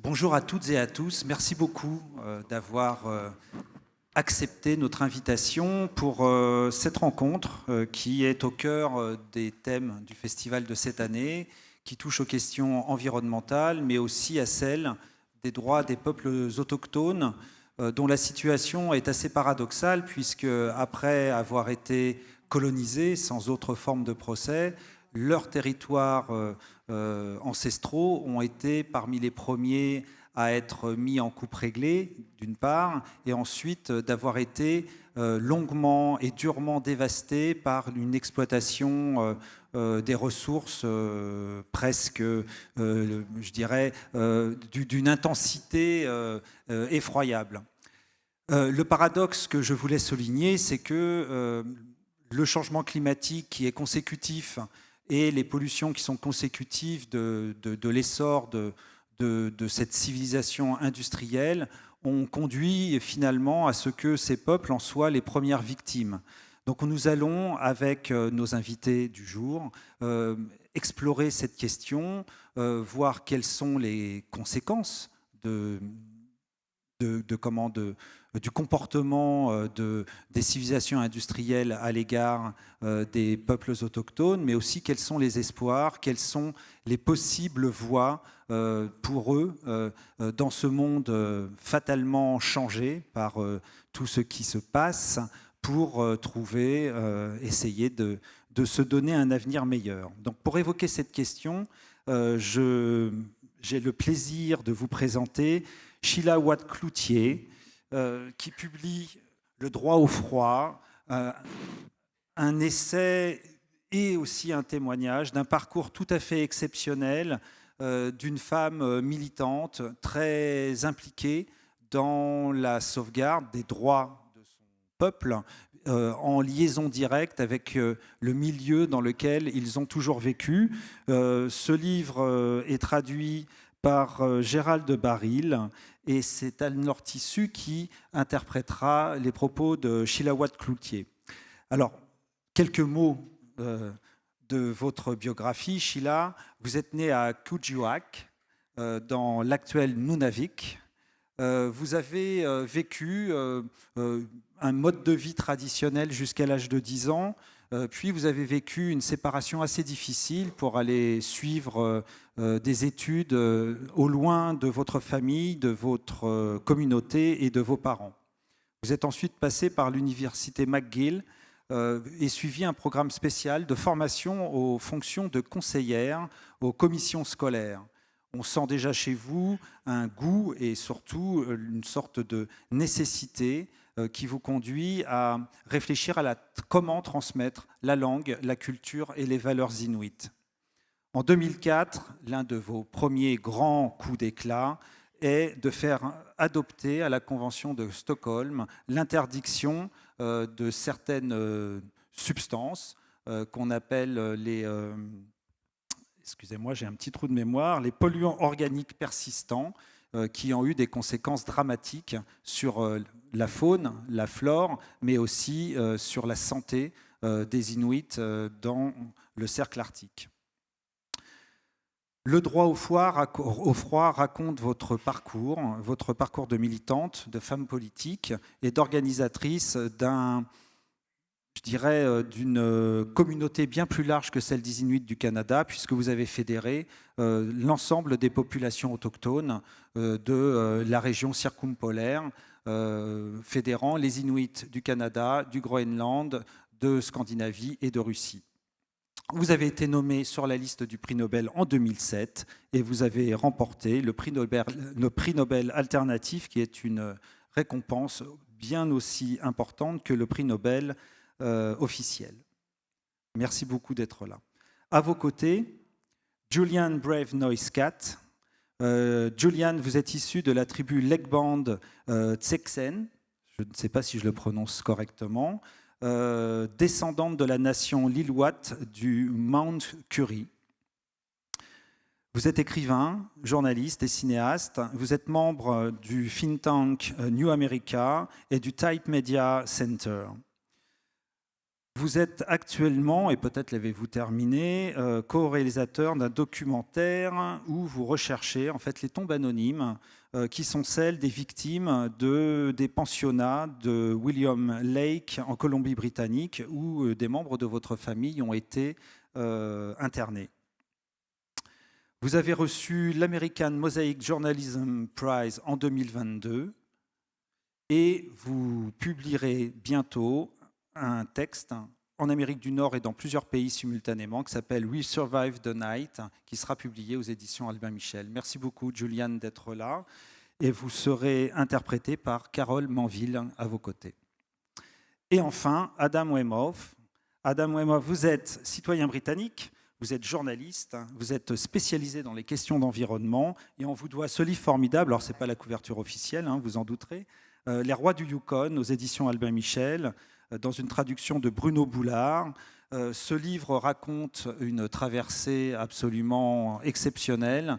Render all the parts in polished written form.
Bonjour à toutes et à tous. Merci beaucoup d'avoir accepté notre invitation pour cette rencontre qui est au cœur des thèmes du festival de cette année, qui touche aux questions environnementales, mais aussi à celles des droits des peuples autochtones, dont la situation est assez paradoxale, puisque après avoir été colonisés sans autre forme de procès, leurs territoires ancestraux ont été parmi les premiers à être mis en coupe réglée, d'une part, et ensuite d'avoir été longuement et durement dévastés par une exploitation des ressources presque, je dirais, d'une intensité effroyable. Le paradoxe que je voulais souligner, c'est que le changement climatique qui est consécutif et les pollutions qui sont consécutives de l'essor de cette civilisation industrielle ont conduit finalement à ce que ces peuples en soient les premières victimes. Donc nous allons, avec nos invités du jour, explorer cette question, voir quelles sont les conséquences du comportement des civilisations industrielles à l'égard des peuples autochtones, mais aussi quels sont les espoirs, quelles sont les possibles voies pour eux dans ce monde fatalement changé par tout ce qui se passe, pour essayer de se donner un avenir meilleur. Donc pour évoquer cette question, j'ai le plaisir de vous présenter Sheila Watt-Cloutier, qui publie Le droit au froid, un essai et aussi un témoignage d'un parcours tout à fait exceptionnel d'une femme militante, très impliquée dans la sauvegarde des droits de son peuple, en liaison directe avec le milieu dans lequel ils ont toujours vécu. Ce livre est traduit par Gérald de Baril, et c'est Anne-Laure Tissu qui interprétera les propos de Sheila Watt-Cloutier. Alors, quelques mots de votre biographie. Sheila, vous êtes née à Kuujjuaq, dans l'actuel Nunavik. Vous avez vécu un mode de vie traditionnel jusqu'à l'âge de 10 ans, puis vous avez vécu une séparation assez difficile pour aller suivre des études au loin de votre famille, de votre communauté et de vos parents. Vous êtes ensuite passé par l'université McGill et suivi un programme spécial de formation aux fonctions de conseillère aux commissions scolaires. On sent déjà chez vous un goût et surtout une sorte de nécessité qui vous conduit à réfléchir à comment transmettre la langue, la culture et les valeurs inuites. En 2004, l'un de vos premiers grands coups d'éclat est de faire adopter à la Convention de Stockholm l'interdiction de certaines substances qu'on appelle les... excusez-moi, j'ai un petit trou de mémoire, les polluants organiques persistants qui ont eu des conséquences dramatiques sur la faune, la flore, mais aussi sur la santé des Inuits dans le cercle arctique. Le droit au froid raconte votre parcours de militante, de femme politique et d'organisatrice d'une communauté bien plus large que celle des Inuits du Canada, puisque vous avez fédéré l'ensemble des populations autochtones de la région circumpolaire, fédérant les Inuits du Canada, du Groenland, de Scandinavie et de Russie. Vous avez été nommé sur la liste du prix Nobel en 2007 et vous avez remporté le prix Nobel alternatif, qui est une récompense bien aussi importante que le prix Nobel officiel. Merci beaucoup d'être là. À vos côtés, Julian Brave Noise Cat. Julian, vous êtes issu de la tribu Legband Tseksen, je ne sais pas si je le prononce correctement, descendante de la nation Lil'wat du Mount Currie. Vous êtes écrivain, journaliste et cinéaste. Vous êtes membre du think tank New America et du Type Media Center. Vous êtes actuellement, et peut-être l'avez-vous terminé, co-réalisateur d'un documentaire où vous recherchez en fait les tombes anonymes qui sont celles des victimes des pensionnats de William Lake en Colombie-Britannique où des membres de votre famille ont été internés. Vous avez reçu l'American Mosaic Journalism Prize en 2022 et vous publierez bientôt un texte en Amérique du Nord et dans plusieurs pays simultanément qui s'appelle We Survived the Night, qui sera publié aux éditions Albin Michel. Merci beaucoup, Juliane, d'être là. Et vous serez interprété par Carole Manville à vos côtés. Et enfin, Adam Weymouth. Adam Weymouth, vous êtes citoyen britannique, vous êtes journaliste, vous êtes spécialisé dans les questions d'environnement et on vous doit ce livre formidable, alors ce n'est pas la couverture officielle, vous en douterez, Les Rois du Yukon aux éditions Albin Michel, dans une traduction de Bruno Boulard. Ce livre raconte une traversée absolument exceptionnelle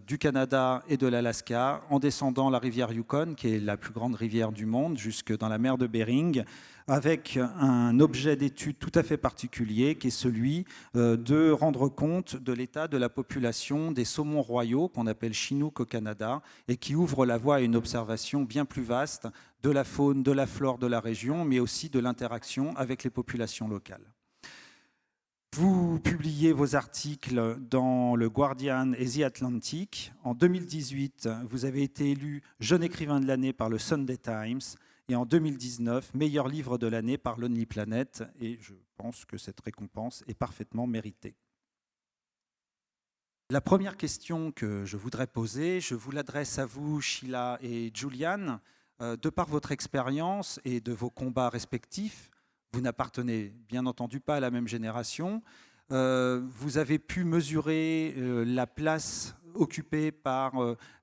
du Canada et de l'Alaska en descendant la rivière Yukon, qui est la plus grande rivière du monde, jusque dans la mer de Bering, avec un objet d'étude tout à fait particulier, qui est celui de rendre compte de l'état de la population des saumons royaux, qu'on appelle Chinook au Canada, et qui ouvre la voie à une observation bien plus vaste de la faune, de la flore de la région, mais aussi de l'interaction avec les populations locales. Vous publiez vos articles dans le Guardian et The Atlantic. En 2018, vous avez été élu jeune écrivain de l'année par le Sunday Times et en 2019, meilleur livre de l'année par Lonely Planet. Et je pense que cette récompense est parfaitement méritée. La première question que je voudrais poser, je vous l'adresse à vous, Sheila et Juliane. De par votre expérience et de vos combats respectifs, vous n'appartenez bien entendu pas à la même génération. Vous avez pu mesurer la place occupée par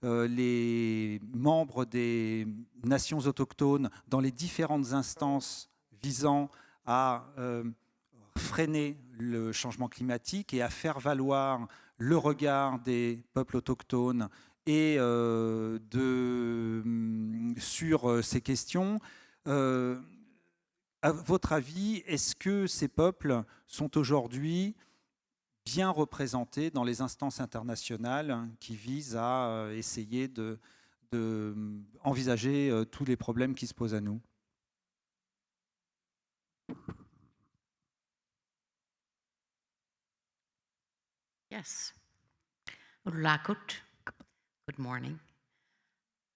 les membres des nations autochtones dans les différentes instances visant à freiner le changement climatique et à faire valoir le regard des peuples autochtones et sur ces questions. À votre avis, est-ce que ces peuples sont aujourd'hui bien représentés dans les instances internationales qui visent à essayer d'envisager tous les problèmes qui se posent à nous? Yes. Lakut. Good morning.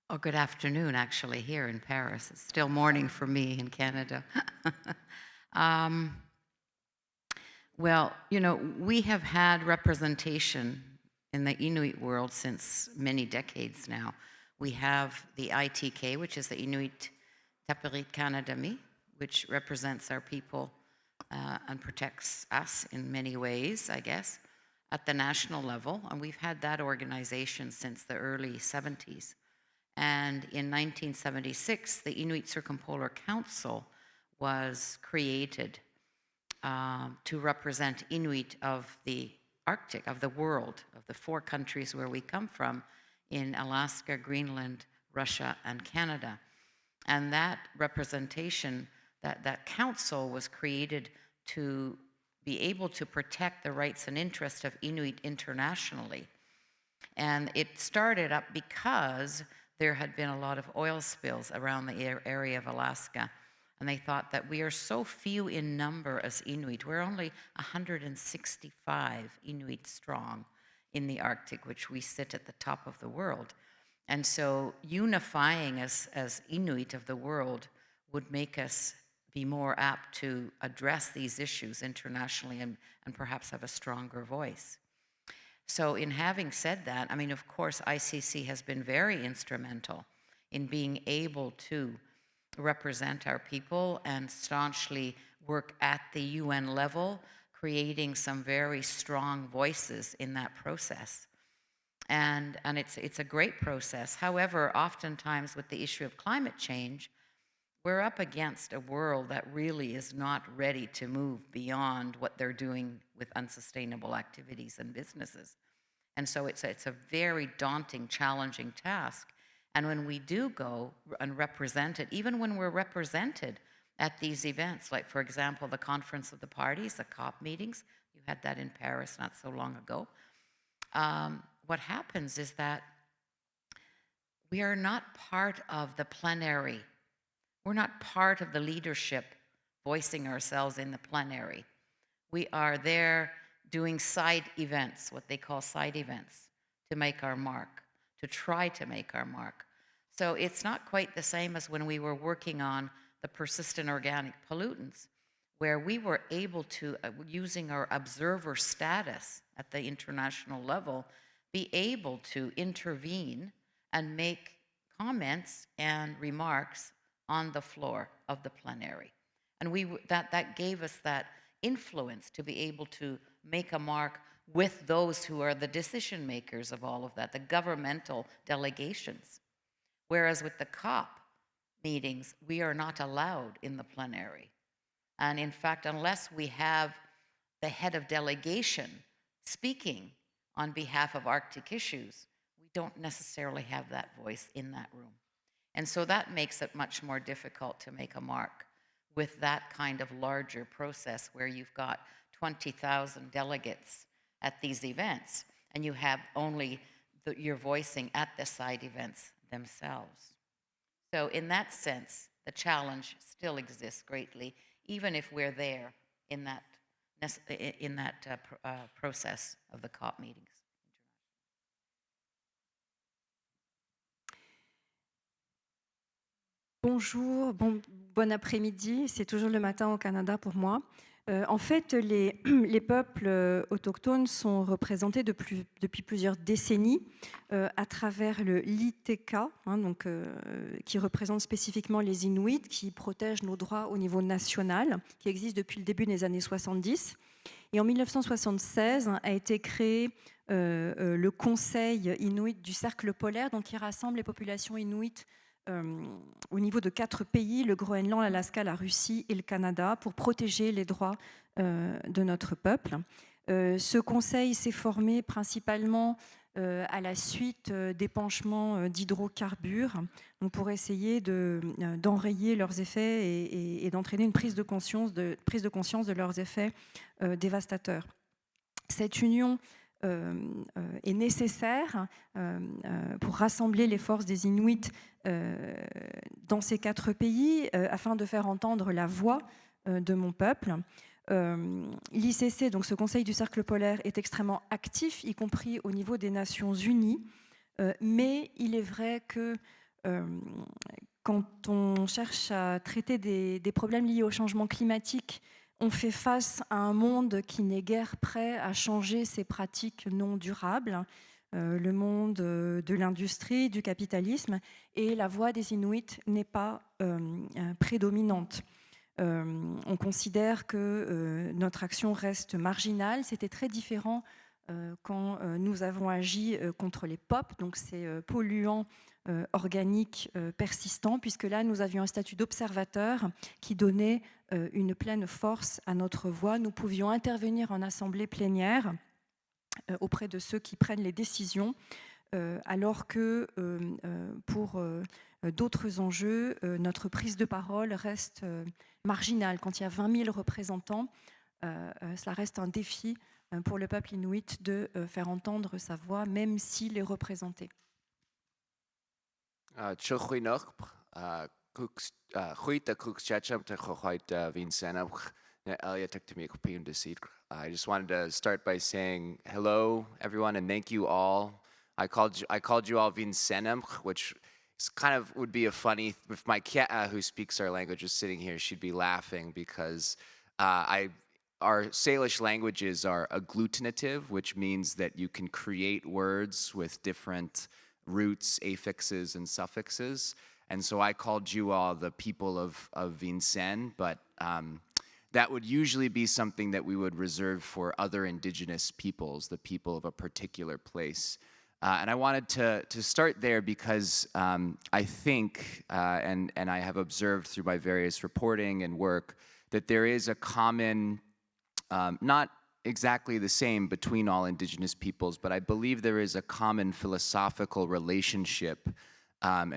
Or good afternoon, actually, here in Paris. It's still morning for me in Canada. Well, you know, we have had representation in the Inuit world since many decades now. We have the ITK, which is the Inuit Taperit Kanadami, which represents our people and protects us in many ways, I guess, at the national level. And we've had that organization since the early 70s. And in 1976, the Inuit Circumpolar Council was created to represent Inuit of the Arctic, of the world, of the 4 countries where we come from, in Alaska, Greenland, Russia, and Canada. And that representation, that council was created to be able to protect the rights and interests of Inuit internationally. And it started up because there had been a lot of oil spills around the area of Alaska. And they thought that we are so few in number as Inuit. We're only 165 Inuit strong in the Arctic, which we sit at the top of the world. And so unifying as Inuit of the world would make us be more apt to address these issues internationally and perhaps have a stronger voice. So in having said that, I mean, of course, ICC has been very instrumental in being able to represent our people and staunchly work at the UN level, creating some very strong voices in that process. And it's a great process. However, oftentimes with the issue of climate change, we're up against a world that really is not ready to move beyond what they're doing with unsustainable activities and businesses. And so it's a very daunting, challenging task. And when we do go and represent it, even when we're represented at these events. Like, for example, the Conference of the Parties, the COP meetings. You had that in Paris not so long ago. What happens is that we are not part of the plenary. We're not part of the leadership voicing ourselves in the plenary. We are there doing side events, what they call side events, to make our mark, to try to make our mark. So it's not quite the same as when we were working on the persistent organic pollutants, where we were able to, using our observer status at the international level, be able to intervene and make comments and remarks on the floor of the plenary. And that gave us that influence to be able to make a mark with those who are the decision makers of all of that, the governmental delegations. Whereas with the COP meetings, we are not allowed in the plenary. And in fact, unless we have the head of delegation speaking on behalf of Arctic issues, we don't necessarily have that voice in that room. And so that makes it much more difficult to make a mark with that kind of larger process where you've got 20,000 delegates at these events, and you have only your voicing at the side events themselves. So in that sense, the challenge still exists greatly, even if we're there in that process of the COP meetings. Bonjour, bon après-midi, c'est toujours le matin au Canada pour moi. En fait, les peuples autochtones sont représentés depuis plusieurs décennies à travers le l'ITK, qui représente spécifiquement les Inuits, qui protègent nos droits au niveau national, qui existe depuis le début des années 70. Et en 1976 a été créé le Conseil Inuit du Cercle polaire, donc qui rassemble les populations inuites au niveau de 4 pays, le Groenland, l'Alaska, la Russie et le Canada, pour protéger les droits de notre peuple. Ce conseil s'est formé principalement à la suite d'épanchements d'hydrocarbures, donc pour essayer d'enrayer leurs effets et d'entraîner une prise de conscience de leurs effets dévastateurs. Cette union est nécessaire pour rassembler les forces des Inuits dans ces 4 pays afin de faire entendre la voix de mon peuple. L'ICC, donc ce Conseil du Cercle polaire, est extrêmement actif, y compris au niveau des Nations Unies, mais il est vrai que quand on cherche à traiter des problèmes liés au changement climatique, on fait face à un monde qui n'est guère prêt à changer ses pratiques non durables, le monde de l'industrie, du capitalisme, et la voix des Inuits n'est pas prédominante. On considère que notre action reste marginale. C'était très différent quand nous avons agi contre les POP, donc ces polluants organiques persistants, puisque là, nous avions un statut d'observateur qui donnait une pleine force à notre voix. Nous pouvions intervenir en assemblée plénière auprès de ceux qui prennent les décisions, alors que pour d'autres enjeux, notre prise de parole reste marginale. Quand il y a 20 000 représentants, cela reste un défi pour le peuple inuit de faire entendre sa voix, même s'il est représenté. I just wanted to start by saying hello, everyone, and thank you all. I called you all Vincenam, which is kind of would be a funny. If my cat, who speaks our language, was sitting here, she'd be laughing because our Salish languages are agglutinative, which means that you can create words with different roots, affixes, and suffixes. And so I called you all the people of Vincen, but that would usually be something that we would reserve for other indigenous peoples, the people of a particular place. And I wanted to start there because I think, and I have observed through my various reporting and work, that there is a common, not exactly the same between all indigenous peoples, but I believe there is a common philosophical relationship and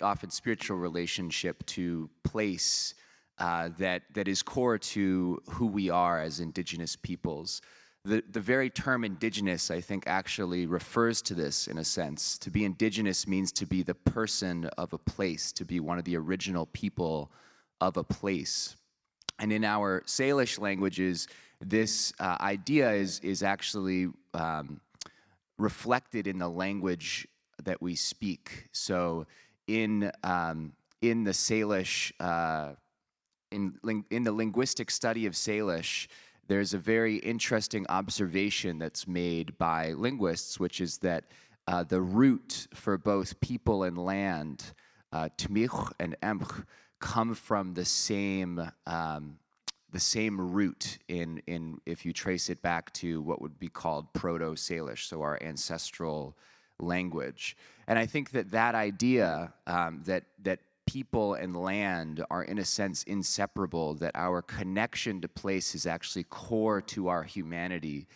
often spiritual relationship to place that is core to who we are as indigenous peoples. The very term indigenous, I think, actually refers to this in a sense. To be indigenous means to be the person of a place, to be one of the original people of a place. And in our Salish languages, this idea is actually reflected in the language that we speak. So in the Salish, in the linguistic study of Salish, there's a very interesting observation that's made by linguists, which is that the root for both people and land, tmich and emch, come from the same root in if you trace it back to what would be called Proto-Salish, so our ancestral language. And I think that idea that people and land are in a sense inseparable, that our connection to place is actually core to our humanity,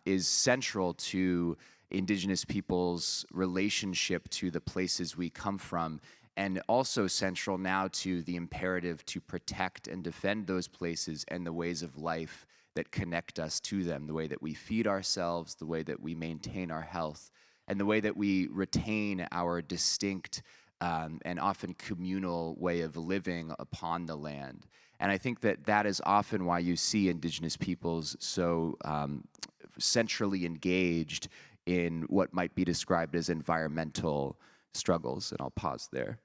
is central to indigenous peoples' relationship to the places we come from, and also central now to the imperative to protect and defend those places and the ways of life that connect us to them, the way that we feed ourselves, the way that we maintain our health, and the way that we retain our distinct and often communal way of living upon the land. And I think that is often why you see indigenous peoples so centrally engaged in what might be described as environmental struggles. And I'll pause there.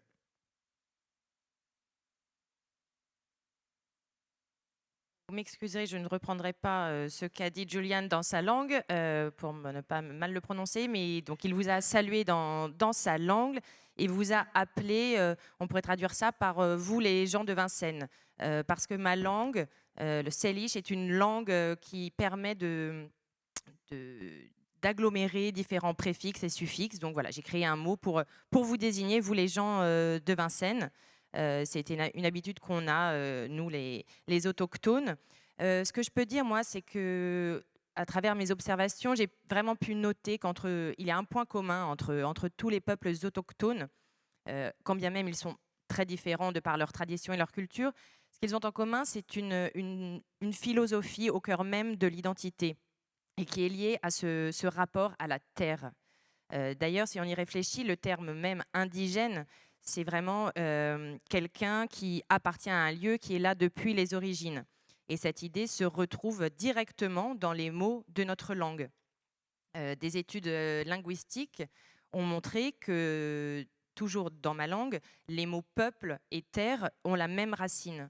Vous m'excuserez, je ne reprendrai pas ce qu'a dit Julian dans sa langue pour ne pas mal le prononcer, mais donc il vous a salué dans sa langue et vous a appelé, on pourrait traduire ça par vous les gens de Vincennes, parce que ma langue, le Salish, est une langue qui permet d'agglomérer différents préfixes et suffixes. Donc voilà, j'ai créé un mot pour vous désigner, vous les gens de Vincennes. C'était une habitude qu'on a, nous les autochtones. Ce que je peux dire, moi, c'est que à travers mes observations, j'ai vraiment pu noter qu'il y a un point commun entre tous les peuples autochtones, quand bien même ils sont très différents de par leur tradition et leur culture. Ce qu'ils ont en commun, c'est une philosophie au cœur même de l'identité et qui est liée à ce rapport à la terre. D'ailleurs, si on y réfléchit, le terme même indigène, c'est vraiment quelqu'un qui appartient à un lieu qui est là depuis les origines. Et cette idée se retrouve directement dans les mots de notre langue. Des études linguistiques ont montré que, toujours dans ma langue, les mots peuple et terre ont la même racine.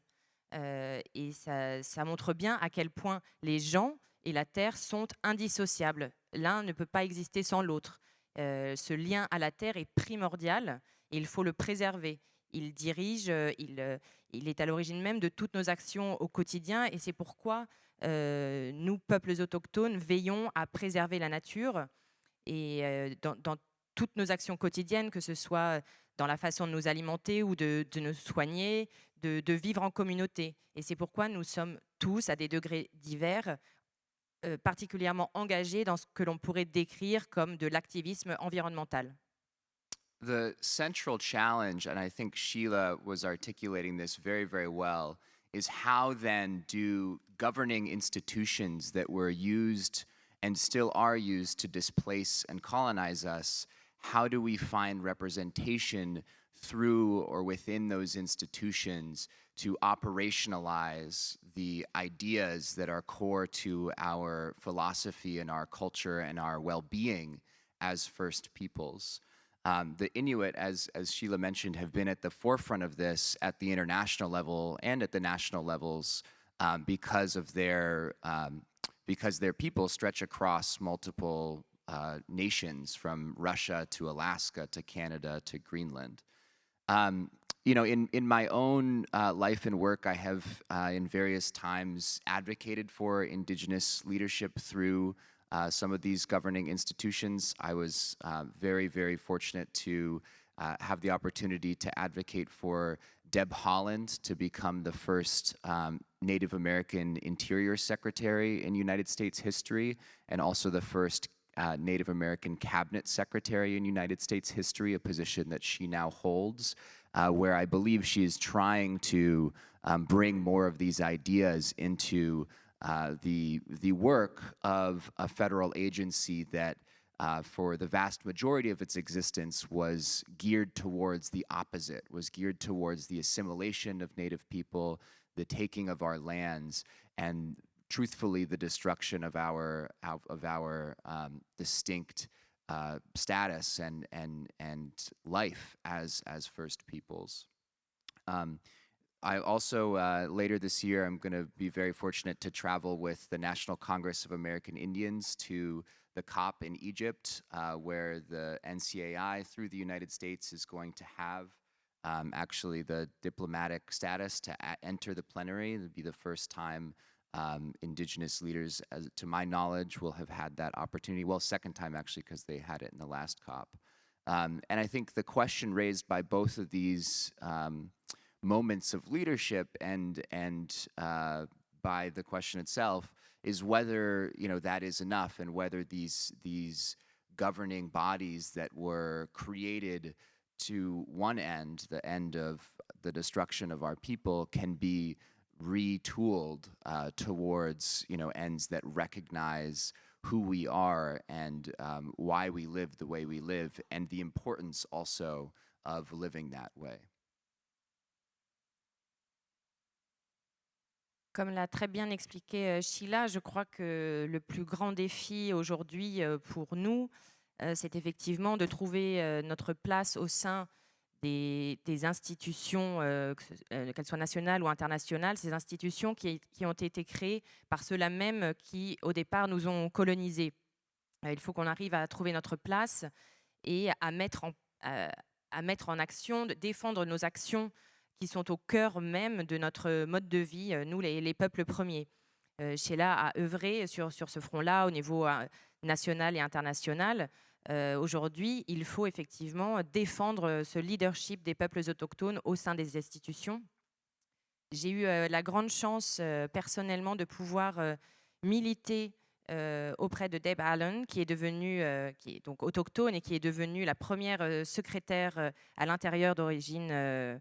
Et ça montre bien à quel point les gens et la terre sont indissociables. L'un ne peut pas exister sans l'autre. Ce lien à la terre est primordial et il faut le préserver. Il dirige, il est à l'origine même de toutes nos actions au quotidien et c'est pourquoi nous, peuples autochtones, veillons à préserver la nature et dans toutes nos actions quotidiennes, que ce soit dans la façon de nous alimenter ou de nous soigner, de vivre en communauté. Et c'est pourquoi nous sommes tous, à des degrés divers, particulièrement engagés dans ce que l'on pourrait décrire comme de l'activisme environnemental. The central challenge, and I think Sheila was articulating this very, very well, is how then do governing institutions that were used and still are used to displace and colonize us, how do we find representation through or within those institutions to operationalize the ideas that are core to our philosophy and our culture and our well-being as First Peoples? The Inuit, as Sheila mentioned, have been at the forefront of this at the international level and at the national levels because their people stretch across multiple nations, from Russia to Alaska to Canada to Greenland. You know, in my own life and work, I have in various times advocated for Indigenous leadership through some of these governing institutions. I was very, very fortunate to have the opportunity to advocate for Deb Haaland to become the first Native American Interior Secretary in United States history, and also the first Native American cabinet secretary in United States history, a position that she now holds, where I believe she is trying to bring more of these ideas into the work of a federal agency that for the vast majority of its existence was geared towards the opposite, was geared towards the assimilation of Native people, the taking of our lands, and truthfully the destruction of our distinct status and life as First Peoples. I also, later this year, I'm going to be very fortunate to travel with the National Congress of American Indians to the COP in Egypt, where the NCAI, through the United States, is going to have actually the diplomatic status to enter the plenary. It would be the first time Indigenous leaders, to my knowledge, will have had that opportunity. Well, second time, actually, because they had it in the last COP. And I think the question raised by both of these moments of leadership and by the question itself is whether that is enough, and whether these governing bodies that were created to one end, the end of the destruction of our people, can be retooled towards ends that recognize who we are and why we live the way we live, and the importance also of living that way. Comme l'a très bien expliqué Sheila, je crois que le plus grand défi aujourd'hui pour nous, c'est effectivement de trouver notre place au sein des institutions, qu'elles soient nationales ou internationales, ces institutions qui ont été créées par ceux-là même qui, au départ, nous ont colonisés. Il faut qu'on arrive à trouver notre place et à mettre en action, de défendre nos actions qui sont au cœur même de notre mode de vie, nous les peuples premiers. Sheila a œuvré sur ce front-là au niveau national et international. Aujourd'hui, il faut effectivement défendre ce leadership des peuples autochtones au sein des institutions. J'ai eu la grande chance personnellement de pouvoir militer auprès de Deb Allen, qui est devenue, qui est donc autochtone et qui est devenue la première secrétaire à l'intérieur d'origine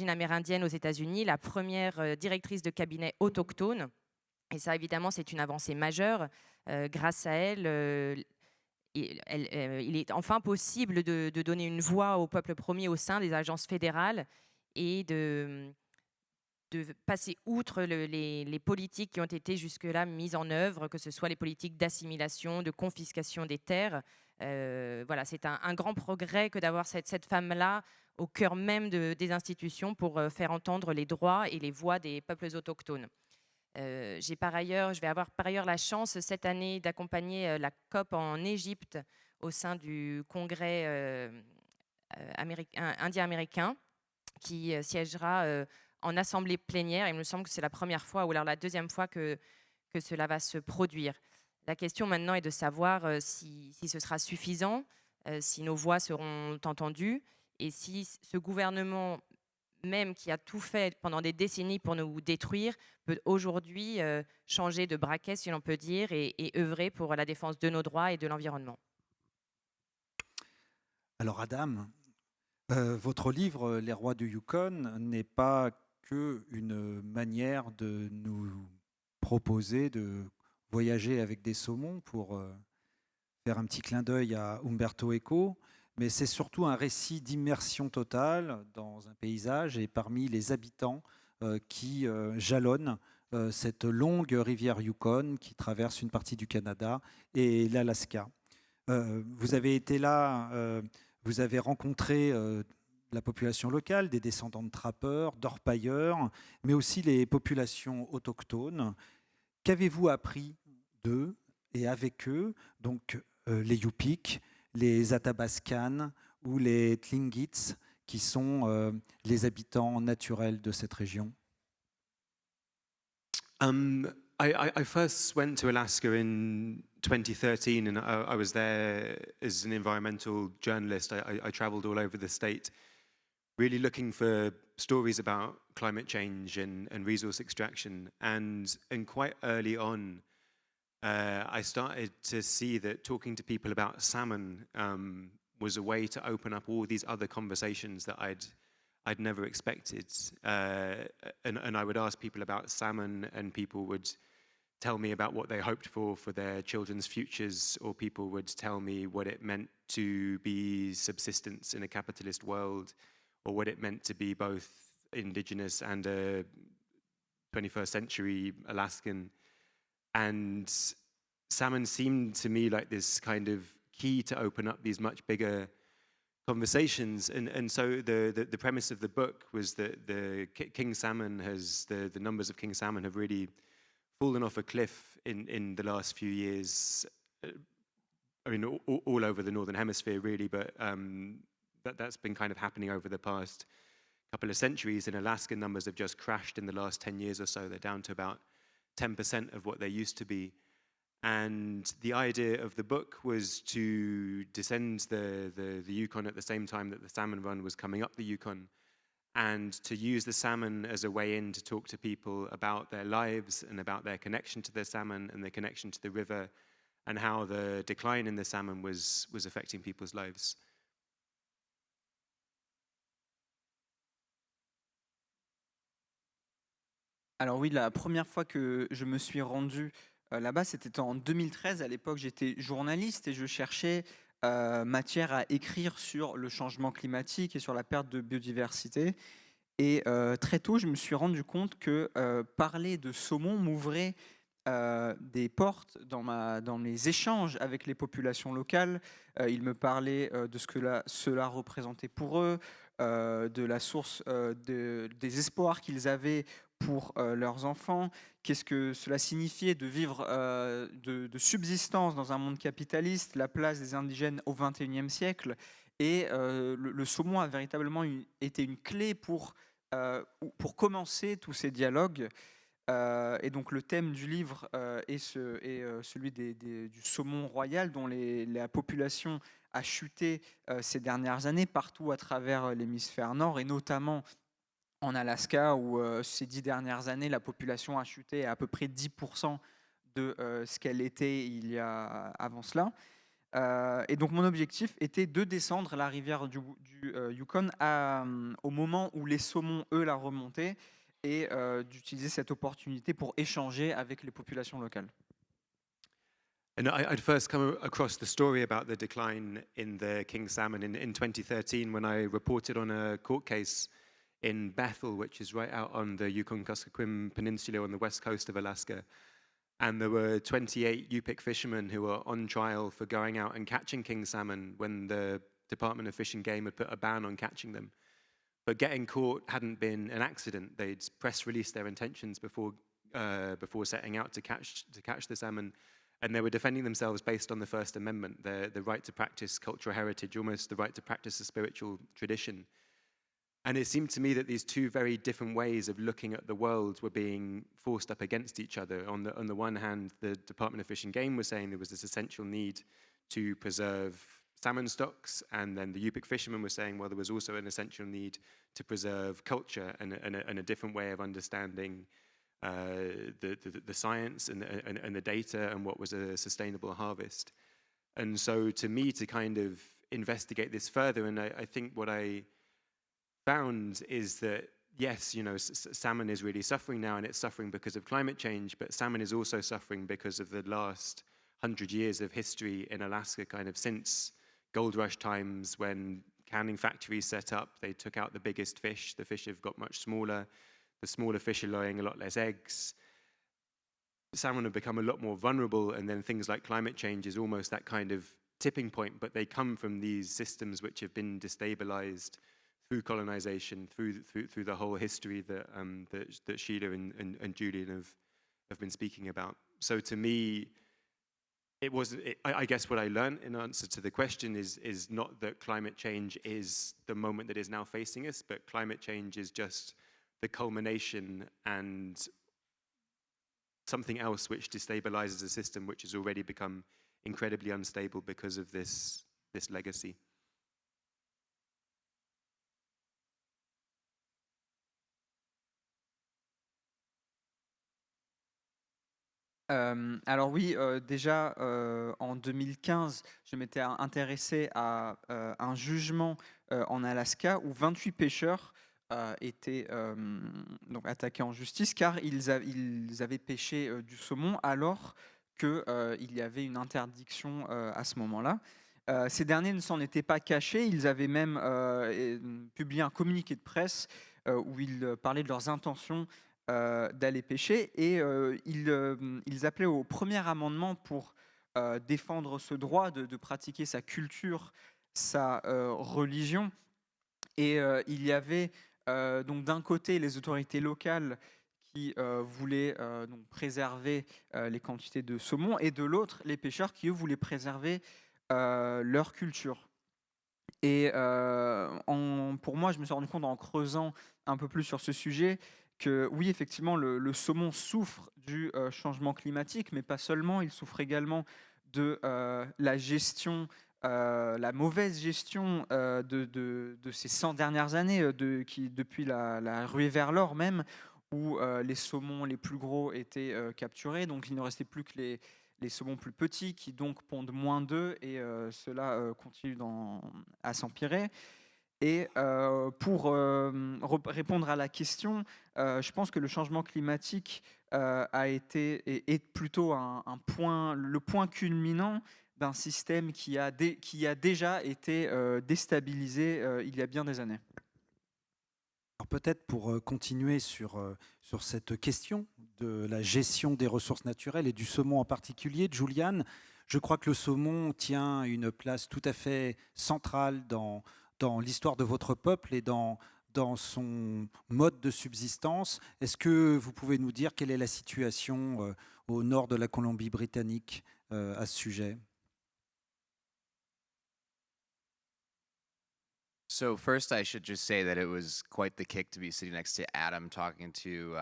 amérindienne aux États-Unis, la première directrice de cabinet autochtone. Et ça, évidemment, c'est une avancée majeure. Grâce à elle, il est enfin possible de donner une voix au peuple premier au sein des agences fédérales et de passer outre les politiques qui ont été jusque-là mises en œuvre, que ce soit les politiques d'assimilation, de confiscation des terres. Voilà, c'est un grand progrès que d'avoir cette femme-là au cœur même des institutions pour faire entendre les droits et les voix des peuples autochtones. Je vais avoir par ailleurs la chance cette année d'accompagner la COP en Égypte au sein du Congrès indien-américain qui siégera en assemblée plénière. Il me semble que c'est la première fois ou alors la deuxième fois que cela va se produire. La question maintenant est de savoir si ce sera suffisant, si nos voix seront entendues et si ce gouvernement même qui a tout fait pendant des décennies pour nous détruire, peut aujourd'hui changer de braquet, si l'on peut dire, et œuvrer pour la défense de nos droits et de l'environnement. Alors Adam, votre livre « Les rois du Yukon » n'est pas qu'une manière de nous proposer de voyager avec des saumons pour faire un petit clin d'œil à Umberto Eco, mais c'est surtout un récit d'immersion totale dans un paysage et parmi les habitants qui jalonnent cette longue rivière Yukon qui traverse une partie du Canada et l'Alaska. Vous avez été là, vous avez rencontré la population locale, des descendants de trappeurs, d'orpailleurs, mais aussi les populations autochtones. Qu'avez-vous appris d'eux et avec eux, donc les Yupik, les Athabascans ou les Tlingits, qui sont les habitants naturels de cette région? I first went to Alaska in 2013, and I was there as an environmental journalist. I traveled all over the state, really looking for stories about climate change and resource extraction. And quite early on, I started to see that talking to people about salmon was a way to open up all these other conversations that I'd never expected. And I would ask people about salmon, and people would tell me about what they hoped for their children's futures, or people would tell me what it meant to be subsistence in a capitalist world, or what it meant to be both indigenous and a 21st century Alaskan. And salmon seemed to me like this kind of key to open up these much bigger conversations. And so the premise of the book was that the king salmon the numbers of king salmon have really fallen off a cliff in the last few years. I mean, all over the Northern Hemisphere, really, but that's been kind of happening over the past couple of centuries. In Alaska, numbers have just crashed in the last 10 years or so. They're down to about 10% of what they used to be. And the idea of the book was to descend the Yukon at the same time that the salmon run was coming up the Yukon, and to use the salmon as a way in to talk to people about their lives and about their connection to the salmon and their connection to the river, and how the decline in the salmon was affecting people's lives. Alors oui, la première fois que je me suis rendu là-bas, c'était en 2013. À l'époque, j'étais journaliste et je cherchais matière à écrire sur le changement climatique et sur la perte de biodiversité. Et très tôt, je me suis rendu compte que parler de saumon m'ouvrait des portes dans mes échanges avec les populations locales. Ils me parlaient de ce que cela représentait pour eux, de la source des espoirs qu'ils avaient pour leurs enfants, qu'est-ce que cela signifiait de vivre de subsistance dans un monde capitaliste, la place des indigènes au XXIe siècle. Et le saumon a véritablement été une clé pour commencer tous ces dialogues. Et donc le thème du livre est celui du saumon royal, dont la population a chuté ces dernières années partout à travers l'hémisphère nord, et notamment en Alaska, où ces 10 dernières années, la population a chuté à peu près 10% de ce qu'elle était avant cela. Et donc mon objectif était de descendre la rivière du Yukon au moment où les saumons, eux, la remontaient, et d'utiliser cette opportunité pour échanger avec les populations locales. And I'd first come across the story about the decline in the king salmon in 2013 when I reported on a court case in Bethel, which is right out on the Yukon-Kuskokwim Peninsula on the west coast of Alaska. And there were 28 Yupik fishermen who were on trial for going out and catching king salmon when the Department of Fish and Game had put a ban on catching them. But getting caught hadn't been an accident. They'd press released their intentions before setting out to catch the salmon. And they were defending themselves based on the First Amendment, the right to practice cultural heritage, almost the right to practice a spiritual tradition. And it seemed to me that these two very different ways of looking at the world were being forced up against each other. On the one hand, the Department of Fish and Game was saying there was this essential need to preserve salmon stocks, and then the Yupik fishermen were saying, well, there was also an essential need to preserve culture and a different way of understanding the science and the data and what was a sustainable harvest. And so to me, to kind of investigate this further, and I think what I found is that, yes, salmon is really suffering now, and it's suffering because of climate change, but salmon is also suffering because of the last 100 years of history in Alaska, kind of since gold rush times, when canning factories set up. They took out the biggest fish. The fish have got much smaller. The smaller fish are laying a lot less eggs. Salmon have become a lot more vulnerable, and then things like climate change is almost that kind of tipping point, but they come from these systems which have been destabilized through colonization, through the whole history that Sheila and Julian have been speaking about. So to me, I guess what I learned in answer to the question is not that climate change is the moment that is now facing us, but climate change is just the culmination and something else which destabilizes a system which has already become incredibly unstable because of this legacy. Alors oui, déjà en 2015, je m'étais intéressé à un jugement en Alaska où 28 pêcheurs étaient donc attaqués en justice car ils avaient pêché du saumon alors qu'il y avait une interdiction à ce moment-là. Ces derniers ne s'en étaient pas cachés, ils avaient même publié un communiqué de presse où ils parlaient de leurs intentions d'aller pêcher et ils appelaient au premier amendement pour défendre ce droit de pratiquer sa culture, sa religion. Et il y avait donc d'un côté les autorités locales qui voulaient donc préserver les quantités de saumon et de l'autre les pêcheurs qui eux voulaient préserver leur culture. Et pour moi, je me suis rendu compte en creusant un peu plus sur ce sujet que oui, effectivement, le saumon souffre du changement climatique, mais pas seulement, il souffre également de la gestion, la mauvaise gestion de ces 100 dernières années, depuis la ruée vers l'or même, où les saumons les plus gros étaient capturés, donc il ne restait plus que les saumons plus petits qui donc pondent moins d'œufs et cela continue à s'empirer. Et pour répondre à la question, je pense que le changement climatique est plutôt le point culminant d'un système qui a déjà été déstabilisé il y a bien des années. Alors peut-être pour continuer sur cette question de la gestion des ressources naturelles et du saumon en particulier, Juliane, je crois que le saumon tient une place tout à fait centrale dans l'histoire de votre peuple et dans son mode de subsistance. Est-ce que vous pouvez nous dire quelle est la situation au nord de la Colombie-Britannique à ce sujet ? So first, I should just say that it was quite the kick to be sitting next to Adam talking to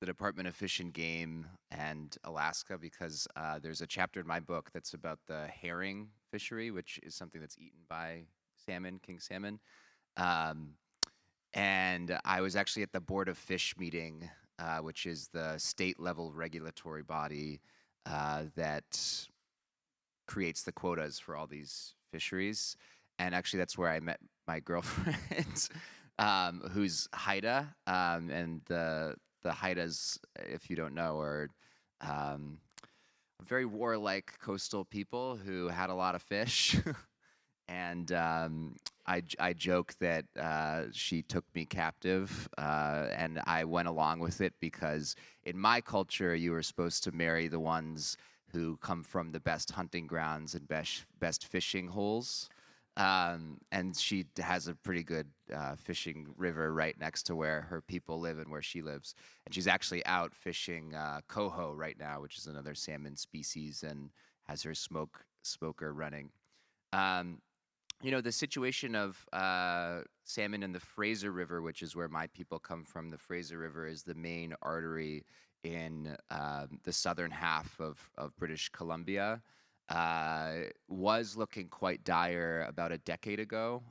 the Department of Fish and Game and Alaska, because there's a chapter in my book that's about the herring fishery, which is something that's eaten by salmon, king salmon. And I was actually at the Board of Fish meeting, which is the state-level regulatory body that creates the quotas for all these fisheries. And actually, that's where I met my girlfriend, who's Haida. And the Haidas, if you don't know, are very warlike coastal people who had a lot of fish. And I joke that she took me captive, and I went along with it because in my culture, you were supposed to marry the ones who come from the best hunting grounds and best fishing holes. And she has a pretty good fishing river right next to where her people live and where she lives. And she's actually out fishing coho right now, which is another salmon species, and has her smoker running. You know, the situation of salmon in the Fraser River, which is where my people come from, the Fraser River is the main artery in the southern half of British Columbia. Was looking quite dire about a decade ago.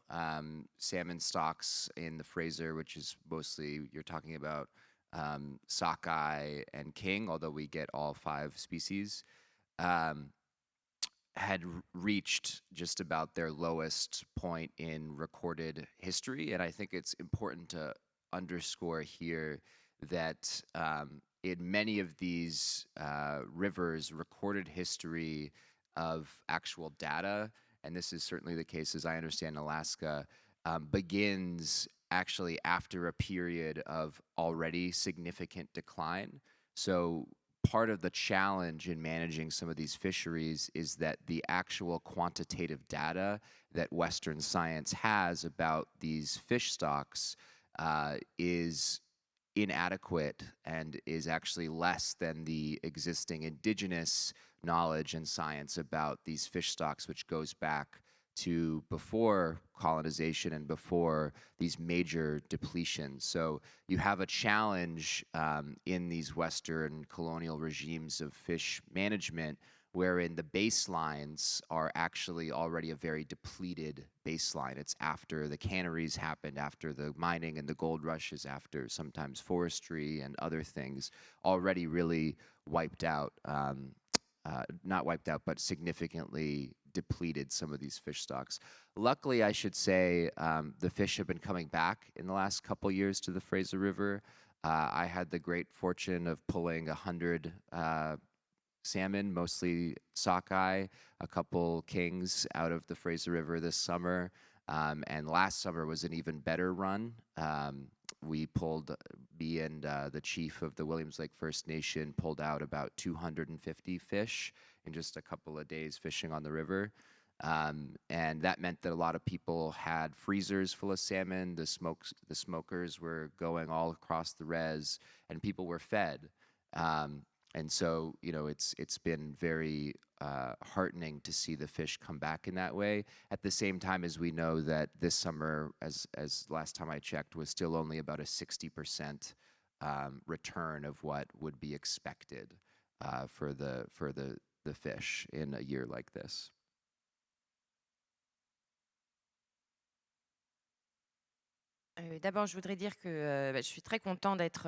Salmon stocks in the Fraser, which is mostly, you're talking about sockeye and king, although we get all 5 species, had reached just about their lowest point in recorded history. And I think it's important to underscore here that in many of these rivers, recorded history of actual data, and this is certainly the case as I understand Alaska, begins actually after a period of already significant decline. So part of the challenge in managing some of these fisheries is that the actual quantitative data that Western science has about these fish stocks is inadequate and is actually less than the existing indigenous knowledge and science about these fish stocks, which goes back to before colonization and before these major depletions. So you have a challenge in these Western colonial regimes of fish management wherein the baselines are actually already a very depleted baseline. It's after the canneries happened, after the mining and the gold rushes, after sometimes forestry and other things already really wiped out, not wiped out, but significantly depleted some of these fish stocks. Luckily, I should say, the fish have been coming back in the last couple years to the Fraser River. I had the great fortune of pulling 100 salmon, mostly sockeye, a couple kings out of the Fraser River this summer. And last summer was an even better run. We pulled, me and the chief of the Williams Lake First Nation pulled out about 250 fish in just a couple of days fishing on the river. And that meant that a lot of people had freezers full of salmon. The smokers were going all across the res, and people were fed. And so, you know, it's been very heartening to see the fish come back in that way. At the same time as we know that this summer, as last time I checked, was still only about a 60% return of what would be expected for the fish in a year like this. D'abord, je voudrais dire que je suis très content d'être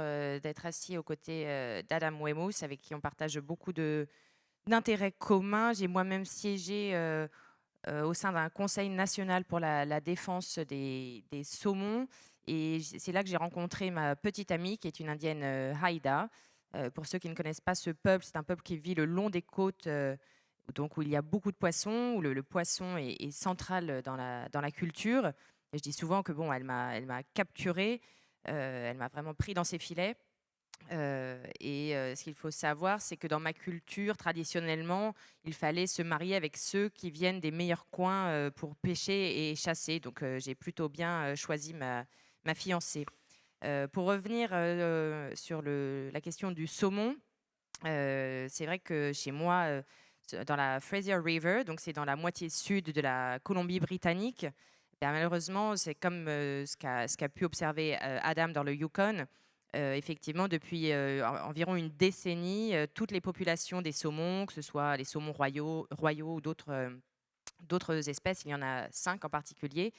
assis aux côtés d'Adam Weymouth, avec qui on partage beaucoup d'intérêts communs. J'ai moi-même siégé au sein d'un conseil national pour la défense des saumons. Et c'est là que j'ai rencontré ma petite amie, qui est une indienne Haida. Pour ceux qui ne connaissent pas ce peuple, c'est un peuple qui vit le long des côtes, donc où il y a beaucoup de poissons, où le poisson est central dans la culture. Et je dis souvent que bon, elle m'a capturée, elle m'a vraiment pris dans ses filets. Ce qu'il faut savoir, c'est que dans ma culture, traditionnellement, il fallait se marier avec ceux qui viennent des meilleurs coins pour pêcher et chasser. Donc j'ai plutôt bien choisi ma fiancée. Pour revenir sur la question du saumon, c'est vrai que chez moi, dans la Fraser River, donc c'est dans la moitié sud de la Colombie-Britannique, malheureusement, c'est comme ce qu'a pu observer Adam dans le Yukon. Effectivement, depuis environ une décennie, toutes les populations des saumons, que ce soit les saumons royaux ou d'autres espèces, il y en a 5 en particulier,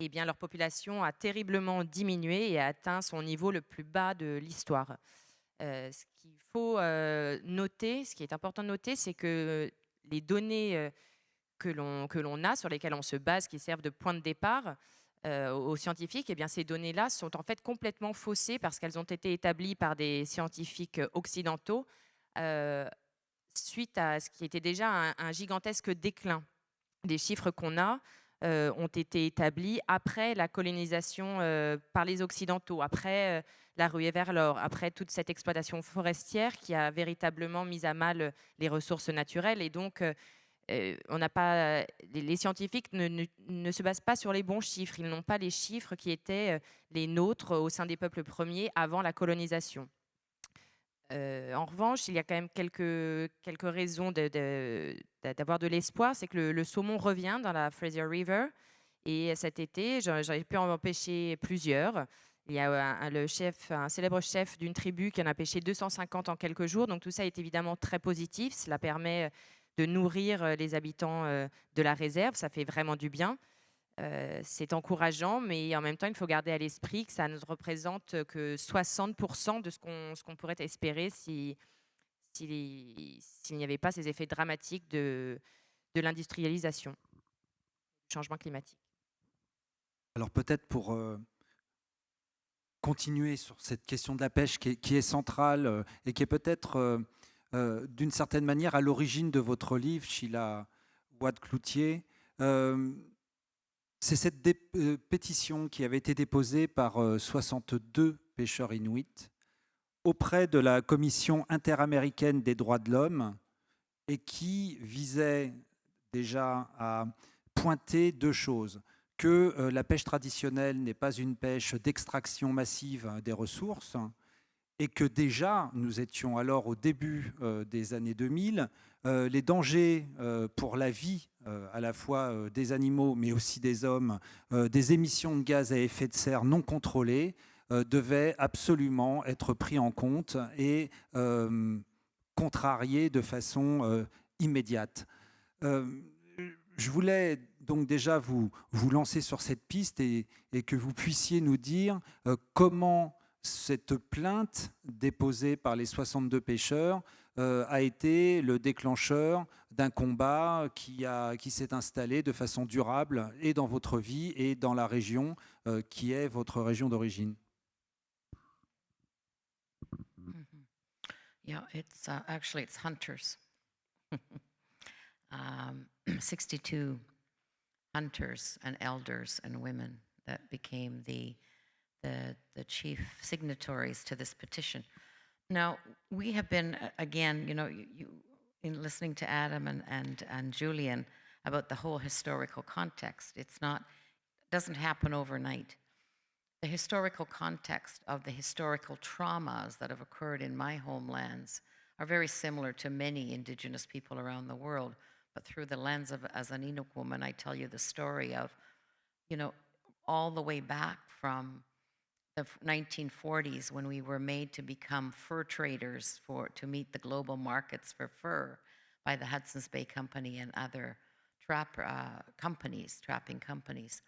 eh bien, leur population a terriblement diminué et a atteint son niveau le plus bas de l'histoire. Ce qu'il faut noter, ce qui est important de noter, c'est que les données que l'on a, sur lesquelles on se base, qui servent de point de départ aux scientifiques, eh bien, ces données-là sont en fait complètement faussées parce qu'elles ont été établies par des scientifiques occidentaux suite à ce qui était déjà un gigantesque déclin. Les chiffres qu'on a ont été établis après la colonisation par les Occidentaux, après la ruée vers l'or, après toute cette exploitation forestière qui a véritablement mis à mal les ressources naturelles. Et donc, les scientifiques ne se basent pas sur les bons chiffres. Ils n'ont pas les chiffres qui étaient les nôtres au sein des peuples premiers avant la colonisation. En revanche, il y a quand même quelques raisons d'avoir de l'espoir. C'est que le saumon revient dans la Fraser River. Et cet été, j'avais pu en pêcher plusieurs. Il y a un célèbre chef d'une tribu qui en a pêché 250 en quelques jours. Donc tout ça est évidemment très positif. Cela permet de nourrir les habitants de la réserve. Ça fait vraiment du bien. C'est encourageant, mais en même temps, il faut garder à l'esprit que ça ne représente que 60% de ce qu'on pourrait espérer s'il n'y avait pas ces effets dramatiques de l'industrialisation, du changement climatique. Alors peut-être pour continuer sur cette question de la pêche qui est centrale et qui est peut-être d'une certaine manière à l'origine de votre livre, Sheila Watt-Cloutier, c'est cette pétition qui avait été déposée par 62 pêcheurs inuits auprès de la Commission interaméricaine des droits de l'homme et qui visait déjà à pointer deux choses. Que la pêche traditionnelle n'est pas une pêche d'extraction massive des ressources et que déjà, nous étions alors au début des années 2000, les dangers pour la vie à la fois des animaux mais aussi des hommes, des émissions de gaz à effet de serre non contrôlées devaient absolument être pris en compte et contrariés de façon immédiate. Je voulais donc déjà vous lancer sur cette piste et que vous puissiez nous dire comment cette plainte déposée par les 62 pêcheurs a été le déclencheur d'un combat qui s'est installé de façon durable et dans votre vie et dans la région qui est votre région d'origine. Yeah, it's actually it's hunters. 62 hunters and elders and women that became the chief signatories to this petition. Now, we have been, again, you in listening to Adam and Julian about the whole historical context, doesn't happen overnight. The historical context of the historical traumas that have occurred in my homelands are very similar to many Indigenous people around the world. But through the lens of, as an Inuk woman, I tell you the story of, all the way back from the 1940s when we were made to become fur traders to meet the global markets for fur by the Hudson's Bay Company and other trapping companies,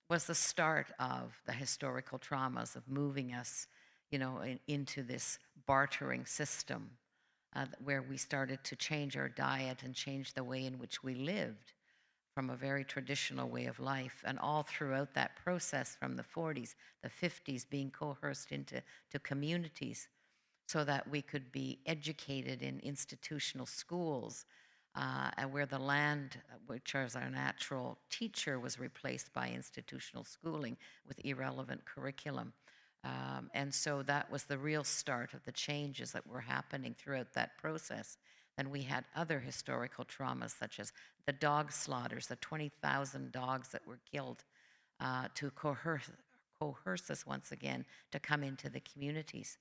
was the start of the historical traumas of moving us, into this bartering system where we started to change our diet and change the way in which we lived from a very traditional way of life. And all throughout that process from the 40s, the 50s, being coerced into communities so that we could be educated in institutional schools, and where the land, which is our natural teacher, was replaced by institutional schooling with irrelevant curriculum. And so that was the real start of the changes that were happening throughout that process. Then we had other historical traumas, such as the dog slaughters, the 20,000 dogs that were killed to coerce us once again to come into the communities.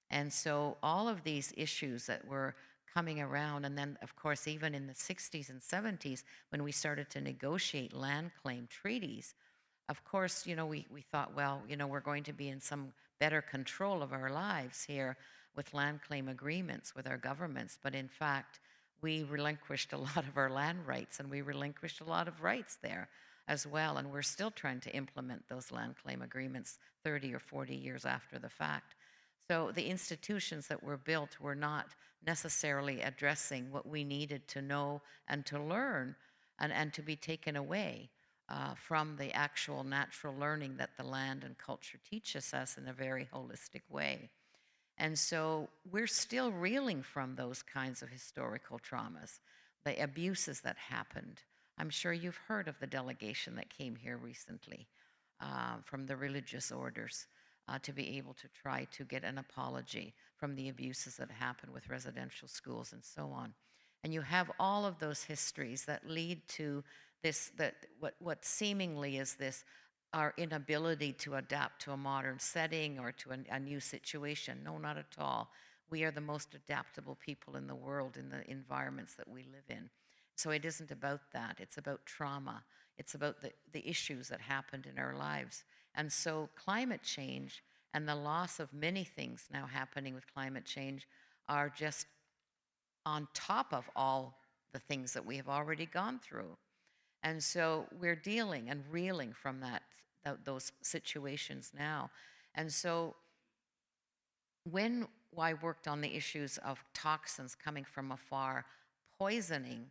And so all of these issues that were coming around, and then, of course, even in the 60s and 70s, when we started to negotiate land claim treaties, of course, we thought, well, we're going to be in some better control of our lives here with land claim agreements with our governments. But in fact, we relinquished a lot of our land rights, and we relinquished a lot of rights there as well. And we're still trying to implement those land claim agreements 30 or 40 years after the fact. So the institutions that were built were not necessarily addressing what we needed to know and to learn and to be taken away from the actual natural learning that the land and culture teaches us in a very holistic way. And so we're still reeling from those kinds of historical traumas, the abuses that happened. I'm sure you've heard of the delegation that came here recently from the religious orders to be able to try to get an apology from the abuses that happened with residential schools and so on. And you have all of those histories that lead to this, what seemingly is this, our inability to adapt to a modern setting or to a new situation. No, not at all. We are the most adaptable people in the world in the environments that we live in. So it isn't about that. It's about trauma. It's about the issues that happened in our lives. And so climate change and the loss of many things now happening with climate change are just on top of all the things that we have already gone through. And so we're dealing and reeling from those situations now. And so when I worked on the issues of toxins coming from afar, poisoning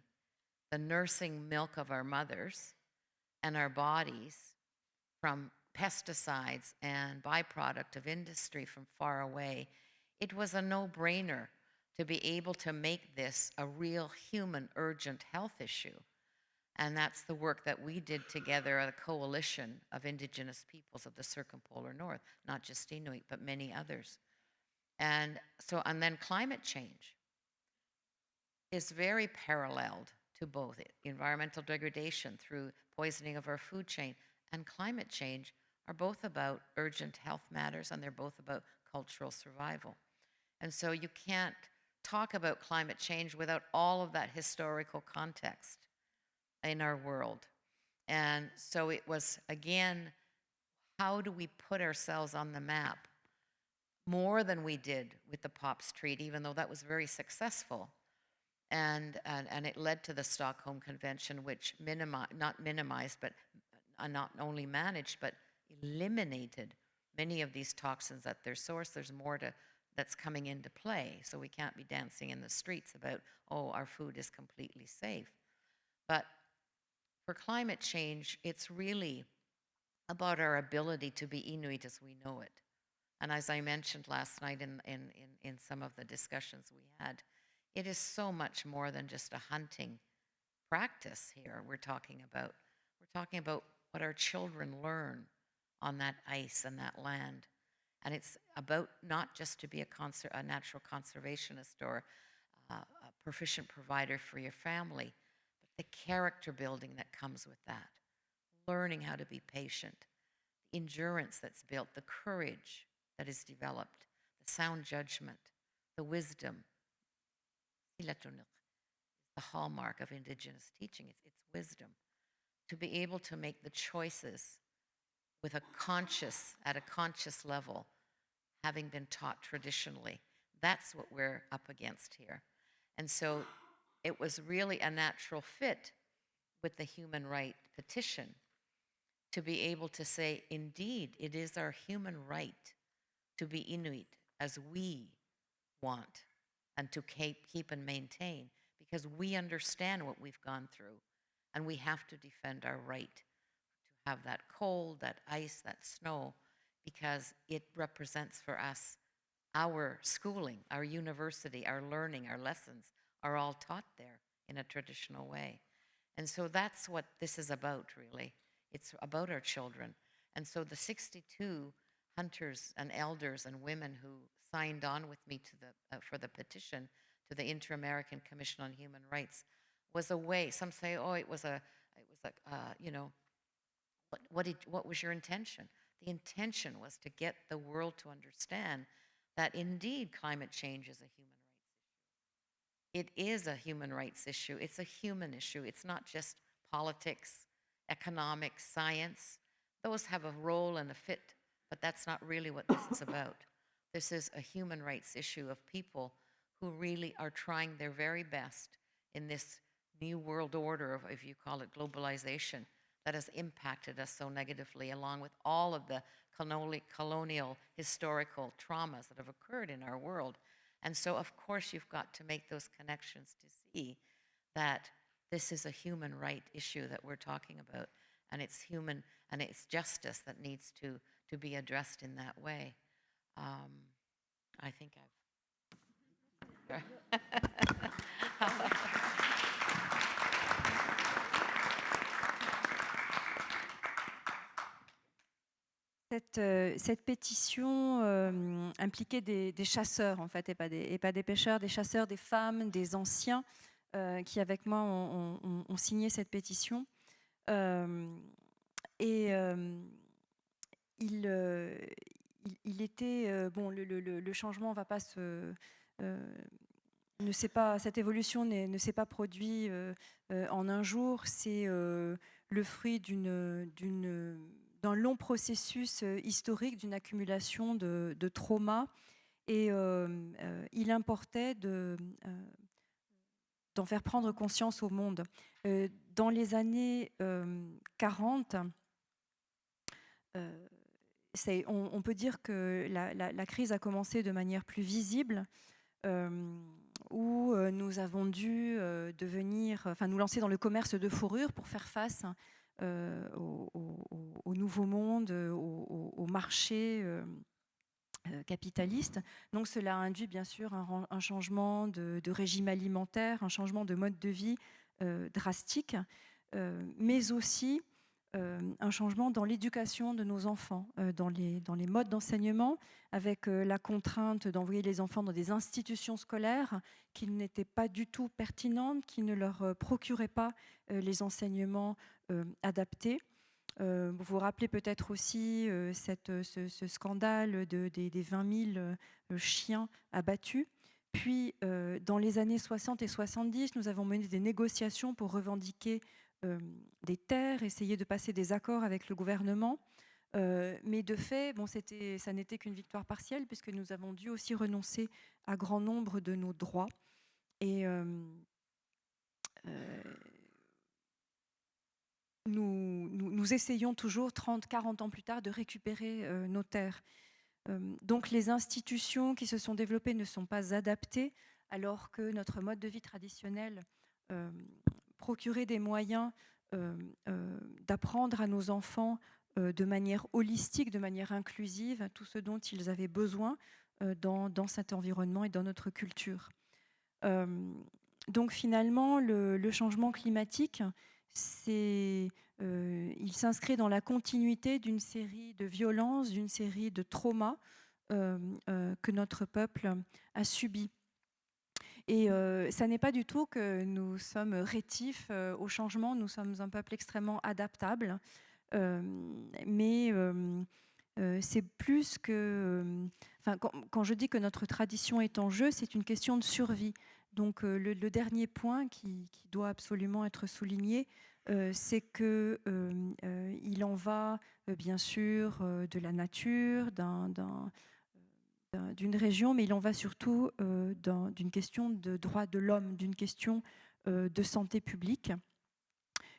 the nursing milk of our mothers and our bodies from pesticides and byproduct of industry from far away, it was a no-brainer to be able to make this a real human urgent health issue. And that's the work that we did together, a coalition of Indigenous peoples of the Circumpolar North, not just Inuit, but many others. And then climate change is very paralleled to both environmental degradation through poisoning of our food chain and climate change are both about urgent health matters, and they're both about cultural survival. And so you can't talk about climate change without all of that historical context in our world. And so it was, again, how do we put ourselves on the map more than we did with the POPs Treaty, even though that was very successful? And it led to the Stockholm Convention, which not minimized, but not only managed, but eliminated many of these toxins at their source. There's more that's coming into play. So we can't be dancing in the streets about, oh, our food is completely safe. But for climate change, it's really about our ability to be Inuit as we know it. And as I mentioned last night in some of the discussions we had, it is so much more than just a hunting practice here we're talking about. We're talking about what our children learn on that ice and that land. And it's about not just to be a natural conservationist or a proficient provider for your family, but the character building that comes with that. Learning how to be patient, the endurance that's built, the courage that is developed, the sound judgment, the wisdom. The hallmark of Indigenous teaching. It's wisdom. To be able to make the choices with at a conscious level, having been taught traditionally. That's what we're up against here. And so it was really a natural fit with the human right petition to be able to say, indeed, it is our human right to be Inuit as we want and to keep and maintain, because we understand what we've gone through and we have to defend our right to have that cold, that ice, that snow, because it represents for us our schooling, our university, our learning, our lessons are all taught there in a traditional way. And so that's what this is about, really. It's about our children. And so the 62 hunters and elders and women who signed on with me for the petition to the Inter-American Commission on Human Rights was a way. Some say, oh, it was you know, what was your intention? The intention was to get the world to understand that indeed climate change is a human rights issue. It is a human rights issue. It's a human issue. It's not just politics, economics, science. Those have a role and a fit, but that's not really what this is about. This is a human rights issue of people who really are trying their very best in this new world order of, if you call it globalization, that has impacted us so negatively, along with all of the colonial historical traumas that have occurred in our world. And so, of course, you've got to make those connections to see that this is a human right issue that we're talking about, and it's human, and it's justice that needs to be addressed in that way. I think I've... Cette pétition impliquait des chasseurs, en fait, et pas des pêcheurs, des chasseurs, des femmes, des anciens qui, avec moi, ont signé cette pétition. Il était... bon, le changement ne va pas se... cette évolution ne s'est pas produite en un jour. C'est le fruit d'un long processus historique, d'une accumulation de traumas. Et il importait d'en faire prendre conscience au monde. Dans les années 40, on peut dire que la crise a commencé de manière plus visible, où nous avons dû nous lancer dans le commerce de fourrure pour faire face au nouveau monde, au marché capitaliste. Donc cela a induit bien sûr un changement de régime alimentaire, un changement de mode de vie drastique, mais aussi un changement dans l'éducation de nos enfants, dans les modes d'enseignement, avec la contrainte d'envoyer les enfants dans des institutions scolaires qui n'étaient pas du tout pertinentes, qui ne leur procuraient pas les enseignements adaptés. Vous vous rappelez peut-être aussi ce scandale des 20 000 chiens abattus. Puis, dans les années 60 et 70, nous avons mené des négociations pour revendiquer des terres, essayer de passer des accords avec le gouvernement. Mais de fait, ça n'était qu'une victoire partielle, puisque nous avons dû aussi renoncer à grand nombre de nos droits. Et nous essayons toujours, 30, 40 ans plus tard, de récupérer nos terres. Donc les institutions qui se sont développées ne sont pas adaptées, alors que notre mode de vie traditionnel procurait des moyens d'apprendre à nos enfants de manière holistique, de manière inclusive, tout ce dont ils avaient besoin dans cet environnement et dans notre culture. Donc finalement, le changement climatique, il s'inscrit dans la continuité d'une série de violences, d'une série de traumas que notre peuple a subis. Et ça n'est pas du tout que nous sommes rétifs au changement, nous sommes un peuple extrêmement adaptable, mais c'est plus que... quand je dis que notre tradition est en jeu, c'est une question de survie. Donc le dernier point qui doit absolument être souligné, c'est qu'il en va bien sûr de la nature, d'une région, mais il en va surtout d'une question de droits de l'homme, d'une question de santé publique.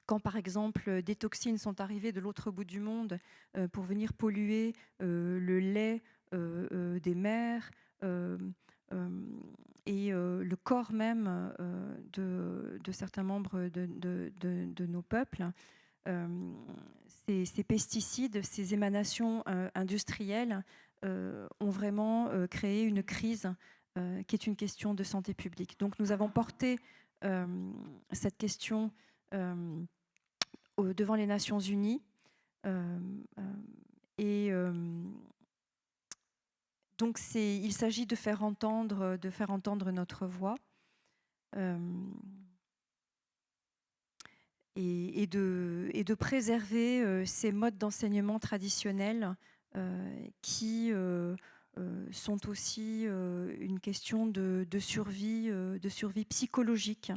Quand, par exemple, des toxines sont arrivées de l'autre bout du monde pour venir polluer le lait des mers et le corps même de certains membres de nos peuples, ces pesticides, ces émanations industrielles ont vraiment créé une crise qui est une question de santé publique. Donc nous avons porté cette question devant les Nations Unies et donc il s'agit de faire entendre notre voix et de préserver ces modes d'enseignement traditionnels qui sont aussi une question de survie psychologique,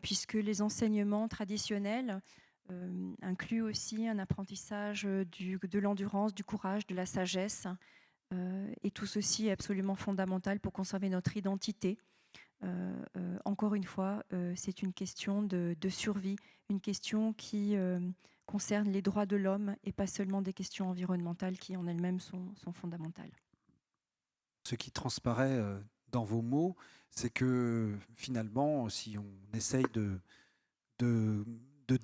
puisque les enseignements traditionnels incluent aussi un apprentissage de l'endurance, du courage, de la sagesse, et tout ceci est absolument fondamental pour conserver notre identité. Encore une fois, c'est une question de survie, une question qui concerne les droits de l'homme et pas seulement des questions environnementales qui en elles-mêmes sont fondamentales. Ce qui transparaît dans vos mots, c'est que finalement, si on essaye de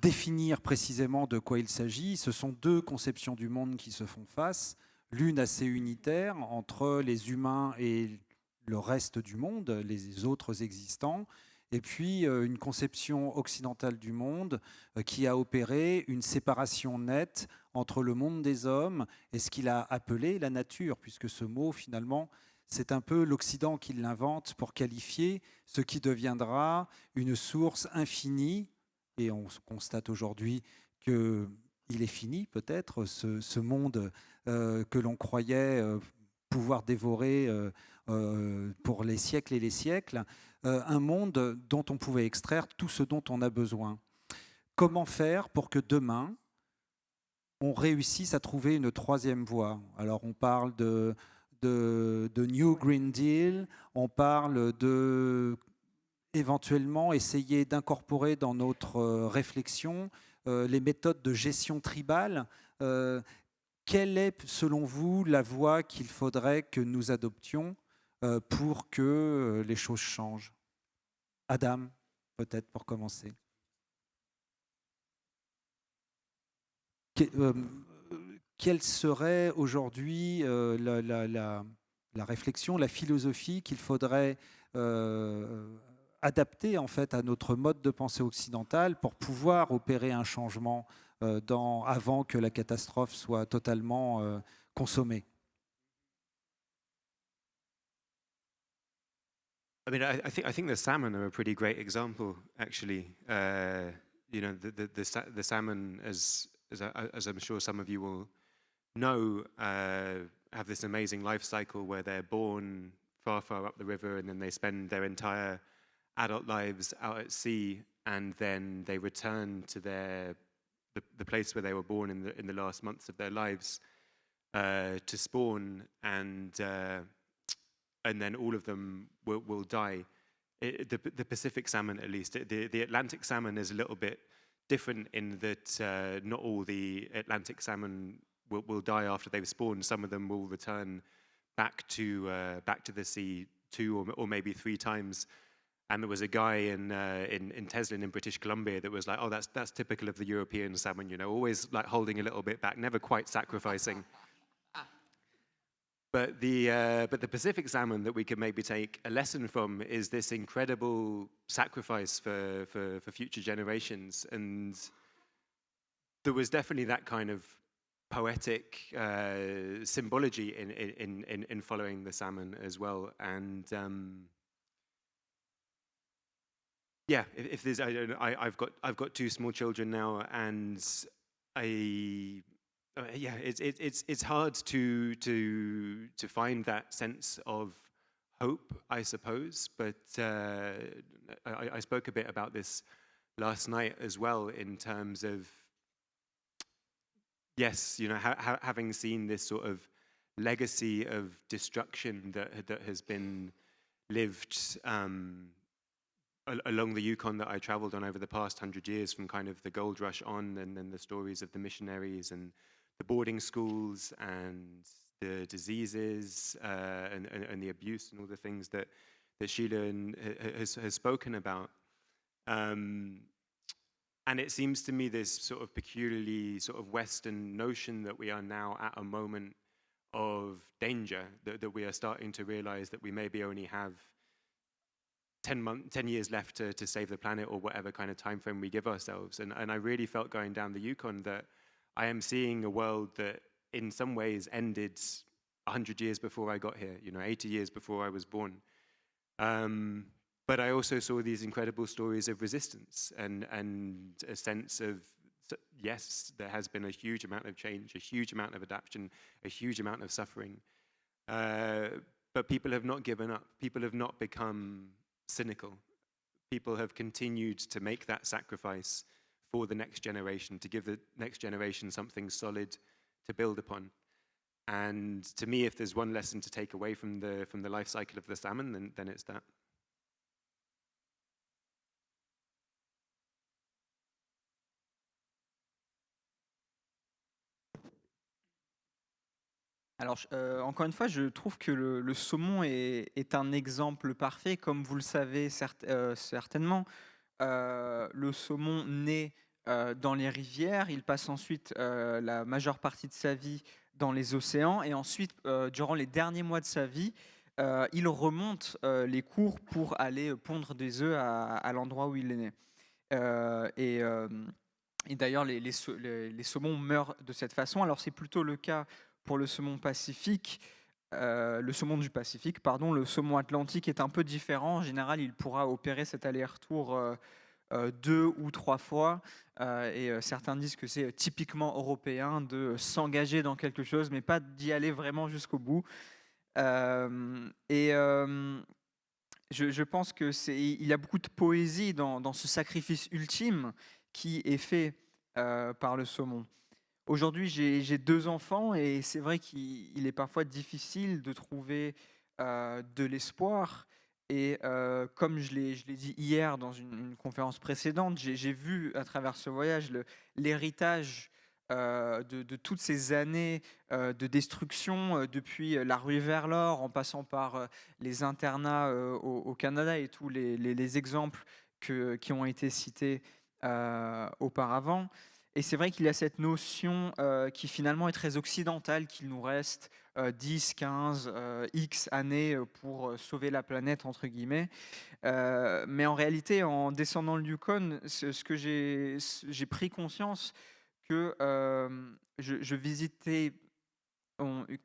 définir précisément de quoi il s'agit, ce sont deux conceptions du monde qui se font face, l'une assez unitaire entre les humains et le reste du monde, les autres existants, et puis une conception occidentale du monde qui a opéré une séparation nette entre le monde des hommes et ce qu'il a appelé la nature, puisque ce mot, finalement, c'est un peu l'Occident qui l'invente pour qualifier ce qui deviendra une source infinie, et on constate aujourd'hui qu'il est fini peut-être, ce monde que l'on croyait pouvoir dévorer pour les siècles et les siècles, un monde dont on pouvait extraire tout ce dont on a besoin. Comment faire pour que demain, on réussisse à trouver une troisième voie? Alors on parle de New Green Deal, on parle de éventuellement essayer d'incorporer dans notre réflexion les méthodes de gestion tribale. Quelle est, selon vous, la voie qu'il faudrait que nous adoptions pour que les choses changent? Adam, peut-être pour commencer. Quelle serait aujourd'hui la réflexion, la philosophie qu'il faudrait adapter en fait à notre mode de pensée occidental pour pouvoir opérer un changement avant que la catastrophe soit totalement consommée? I mean, I think the salmon are a pretty great example, actually. You know, the salmon, as I'm sure some of you will know, have this amazing life cycle where they're born far, far up the river, and then they spend their entire adult lives out at sea, and then they return to the place where they were born in the last months of their lives to spawn, and then all of them will die. the Pacific salmon, at least. The Atlantic salmon is a little bit different in that not all the Atlantic salmon will die after they've spawned. Some of them will return back to the sea 2 or maybe 3 times. And there was a guy in Teslin in British Columbia that was like, oh, that's typical of the European salmon, always like holding a little bit back, never quite sacrificing. But the Pacific salmon that we could maybe take a lesson from is this incredible sacrifice for future generations. And there was definitely that kind of poetic symbology in following the salmon as well. And yeah, if there's, I've got 2 small children now, and yeah, it's hard to find that sense of hope, I suppose. But I spoke a bit about this last night as well, in terms of, yes, having seen this sort of legacy of destruction that has been lived along the Yukon that I traveled on over the past 100 years, from kind of the gold rush on, and then the stories of the missionaries and the boarding schools and the diseases and the abuse and all the things that Sheila has spoken about. And it seems to me this sort of peculiarly sort of Western notion that we are now at a moment of danger, that we are starting to realize that we maybe only have 10 years left to save the planet, or whatever kind of time frame we give ourselves. And I really felt going down the Yukon that I am seeing a world that in some ways ended 100 years before I got here, 80 years before I was born. But I also saw these incredible stories of resistance and a sense of, yes, there has been a huge amount of change, a huge amount of adaptation, a huge amount of suffering. But people have not given up. People have not become cynical. People have continued to make that sacrifice for the next generation, to give the next generation something solid to build upon. And to me, if there's one lesson to take away from the life cycle of the salmon, then it's that. Alors, encore une fois, je trouve que le saumon est un exemple parfait. Comme vous le savez certainement, le saumon naît dans les rivières, il passe ensuite la majeure partie de sa vie dans les océans, et ensuite, durant les derniers mois de sa vie, il remonte les cours pour aller pondre des œufs à l'endroit où il est né. Et d'ailleurs, les saumons meurent de cette façon. Alors, c'est plutôt le cas pour le saumon pacifique, le saumon du Pacifique, pardon. Le saumon atlantique est un peu différent. En général, il pourra opérer cet aller-retour 2 ou 3 fois. Et certains disent que c'est typiquement européen de s'engager dans quelque chose, mais pas d'y aller vraiment jusqu'au bout. Je pense qu'il y a beaucoup de poésie dans ce sacrifice ultime qui est fait par le saumon. Aujourd'hui, j'ai 2 enfants, et c'est vrai qu'il est parfois difficile de trouver de l'espoir. Et comme je l'ai dit hier dans une conférence précédente, j'ai vu à travers ce voyage l'héritage de toutes ces années de destruction, depuis la ruée vers l'or, en passant par les internats au Canada et tous les exemples qui ont été cités auparavant. Et c'est vrai qu'il y a cette notion qui finalement est très occidentale, qu'il nous reste 10, 15, X années pour sauver la planète, entre guillemets. Mais en réalité, en descendant le Yukon, ce que j'ai pris conscience que je visitais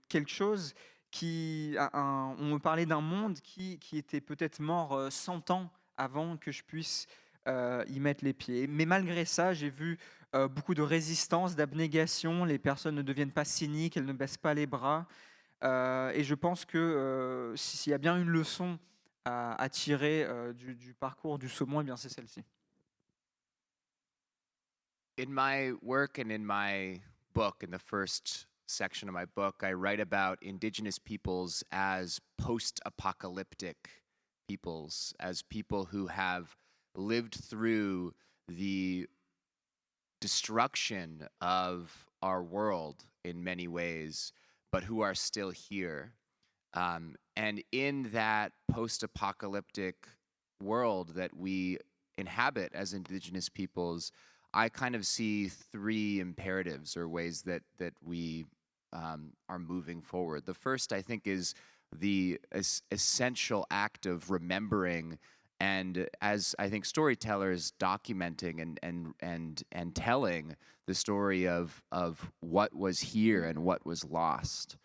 quelque chose on me parlait d'un monde qui était peut-être mort 100 ans avant que je puisse y mettre les pieds. Mais malgré ça, j'ai vu beaucoup de résistance, d'abnégation. Les personnes ne deviennent pas cyniques, elles ne baissent pas les bras. Et je pense que s'il y a bien une leçon à tirer du parcours du saumon, eh bien c'est celle-ci. In my work and in my book, in the first section of my book, I write about indigenous peoples as post-apocalyptic peoples, as people who have lived through the destruction of our world in many ways, but who are still here. And in that post-apocalyptic world that we inhabit as Indigenous peoples, I kind of see three imperatives or ways that we are moving forward. The first, I think, is the essential act of remembering, and as I think storytellers, documenting and telling the story of what was here and what was lost.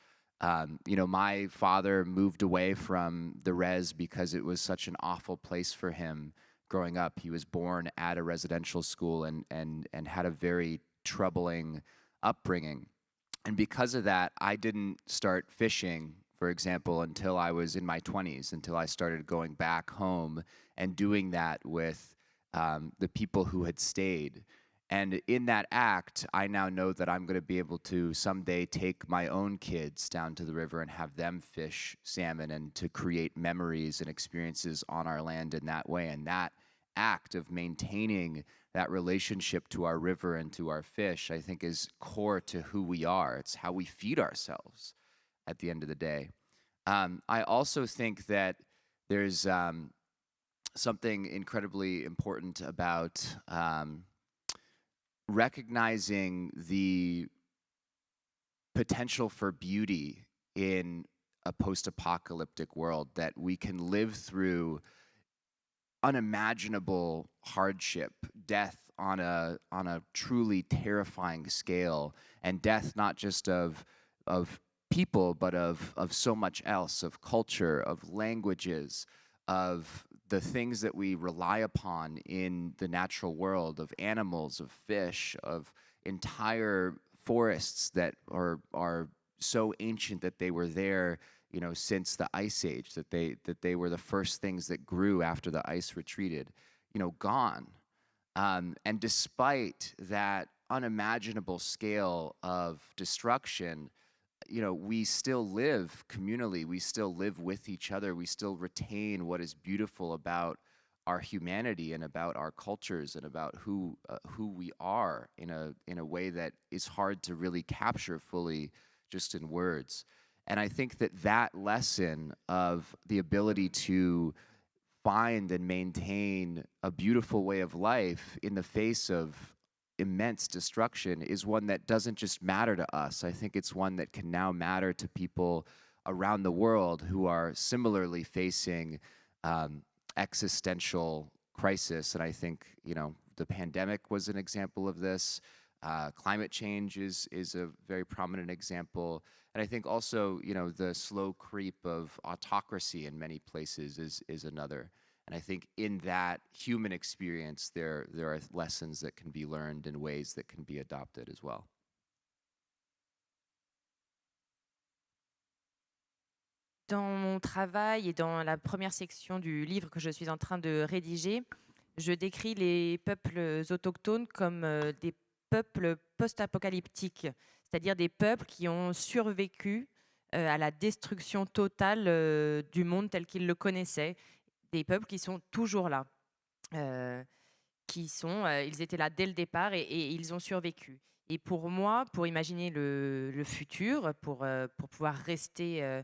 You know, my father moved away from the res because it was such an awful place for him growing up. He was born at a residential school and had a very troubling upbringing. And because of that, I didn't start fishing, for example, until I was in my 20s, until I started going back home and doing that with the people who had stayed. And in that act, I now know that I'm going to be able to someday take my own kids down to the river and have them fish salmon and to create memories and experiences on our land in that way. And that act of maintaining that relationship to our river and to our fish, I think, is core to who we are. It's how we feed ourselves at the end of the day. I also think that there's something incredibly important about recognizing the potential for beauty in a post-apocalyptic world, that we can live through unimaginable hardship, death on a truly terrifying scale, and death not just of people, but of so much else, of culture, of languages, of the things that we rely upon in the natural world, of animals, of fish, of entire forests that are so ancient that they were there, you know, since the Ice Age, that they were the first things that grew after the ice retreated, you know, gone. And despite that unimaginable scale of destruction, you know, we still live communally, we still live with each other, we still retain what is beautiful about our humanity and about our cultures and about who we are in a way that is hard to really capture fully just in words. And I think that that lesson of the ability to find and maintain a beautiful way of life in the face of immense destruction is one that doesn't just matter to us. I think it's one that can now matter to people around the world who are similarly facing existential crisis. And I think, you know, the pandemic was an example of this. Climate change is a very prominent example. And I think also, you know, the slow creep of autocracy in many places is another. And I think in that human experience, there are lessons that can be learned in ways that can be adopted as well. Dans mon travail et dans la première section du livre que je suis en train de rédiger, je décris les peuples autochtones comme des peuples post-apocalyptiques, c'est-à-dire des peuples qui ont survécu à la destruction totale du monde tel qu'ils le connaissaient, des peuples qui sont toujours là, ils étaient là dès le départ et ils ont survécu. Et pour moi, pour imaginer le futur, pour pouvoir rester,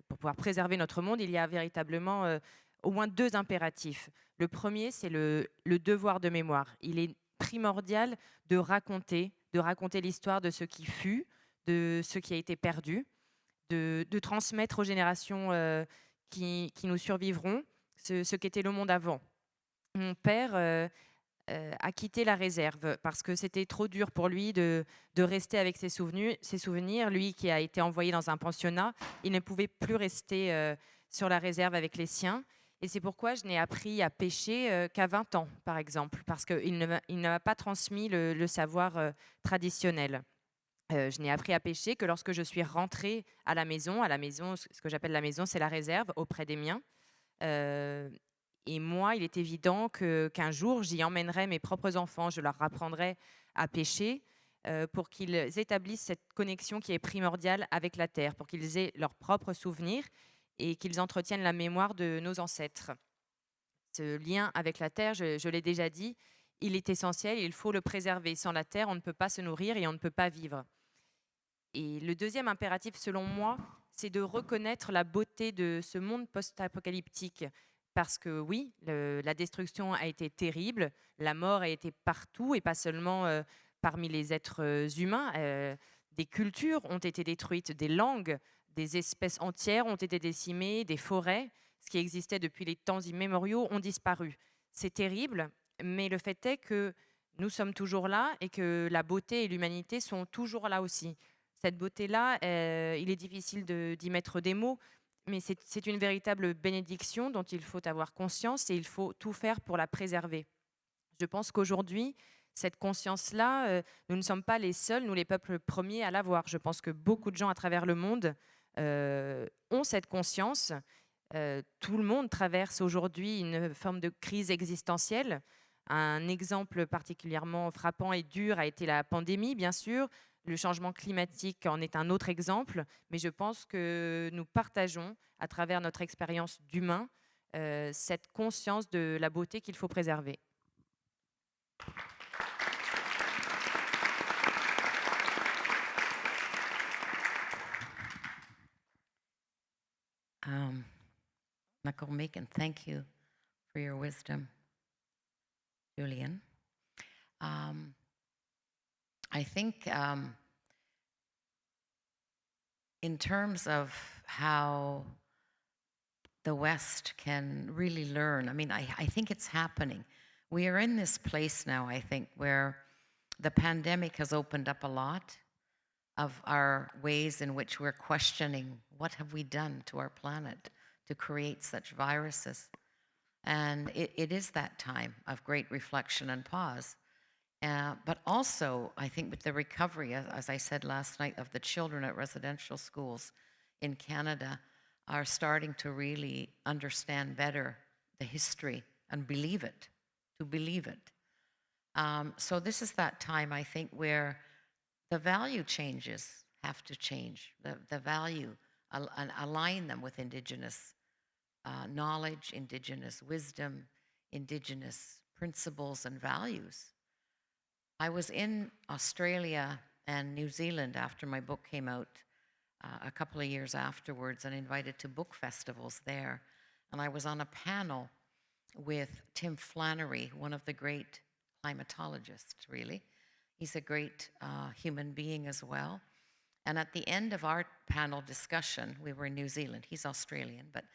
pour pouvoir préserver notre monde, il y a véritablement au moins deux impératifs. Le premier, c'est le devoir de mémoire. Il est primordial de raconter l'histoire de ce qui fut, de ce qui a été perdu, de transmettre aux générations qui nous survivront ce qu'était le monde avant. Mon père a quitté la réserve parce que c'était trop dur pour lui de rester avec ses souvenirs. Lui qui a été envoyé dans un pensionnat, il ne pouvait plus rester sur la réserve avec les siens. Et c'est pourquoi je n'ai appris à pêcher qu'à 20 ans, par exemple, parce qu'il ne m'a pas transmis le savoir traditionnel. Je n'ai appris à pêcher que lorsque je suis rentrée à la maison, ce que j'appelle la maison, c'est la réserve, auprès des miens. Et moi, il est évident qu'un jour, j'y emmènerai mes propres enfants, je leur apprendrai à pêcher pour qu'ils établissent cette connexion qui est primordiale avec la terre, pour qu'ils aient leurs propres souvenirs et qu'ils entretiennent la mémoire de nos ancêtres. Ce lien avec la terre, je l'ai déjà dit, il est essentiel, il faut le préserver. Sans la terre, on ne peut pas se nourrir et on ne peut pas vivre. Et le deuxième impératif, selon moi, c'est de reconnaître la beauté de ce monde post-apocalyptique. Parce que oui, la destruction a été terrible, la mort a été partout et pas seulement parmi les êtres humains. Des cultures ont été détruites, des langues, des espèces entières ont été décimées, des forêts, ce qui existait depuis les temps immémoriaux, ont disparu. C'est terrible, mais le fait est que nous sommes toujours là et que la beauté et l'humanité sont toujours là aussi. Cette beauté-là, il est difficile d'y mettre des mots, mais c'est une véritable bénédiction dont il faut avoir conscience et il faut tout faire pour la préserver. Je pense qu'aujourd'hui, cette conscience-là, nous ne sommes pas les seuls, nous les peuples premiers, à l'avoir. Je pense que beaucoup de gens à travers le monde ont cette conscience. Tout le monde traverse aujourd'hui une forme de crise existentielle. Un exemple particulièrement frappant et dur a été la pandémie, bien sûr. Le changement climatique en est un autre exemple, mais je pense que nous partageons, à travers notre expérience d'humain, cette conscience de la beauté qu'il faut préserver. Nakomic, and thank you for your wisdom, Julian. I think in terms of how the West can really learn, I mean, I think it's happening. We are in this place now, I think, where the pandemic has opened up a lot of our ways in which we're questioning what have we done to our planet to create such viruses. And it is that time of great reflection and pause. But also, I think with the recovery, as I said last night, of the children at residential schools in Canada are starting to really understand better the history and believe it, to believe it. So this is that time, I think, where the value changes have to change, the value, and align them with Indigenous knowledge, Indigenous wisdom, Indigenous principles and values. I was in Australia and New Zealand after my book came out a couple of years afterwards and invited to book festivals there. And I was on a panel with Tim Flannery, one of the great climatologists, really. He's a great human being as well. And at the end of our panel discussion, we were in New Zealand. He's Australian, but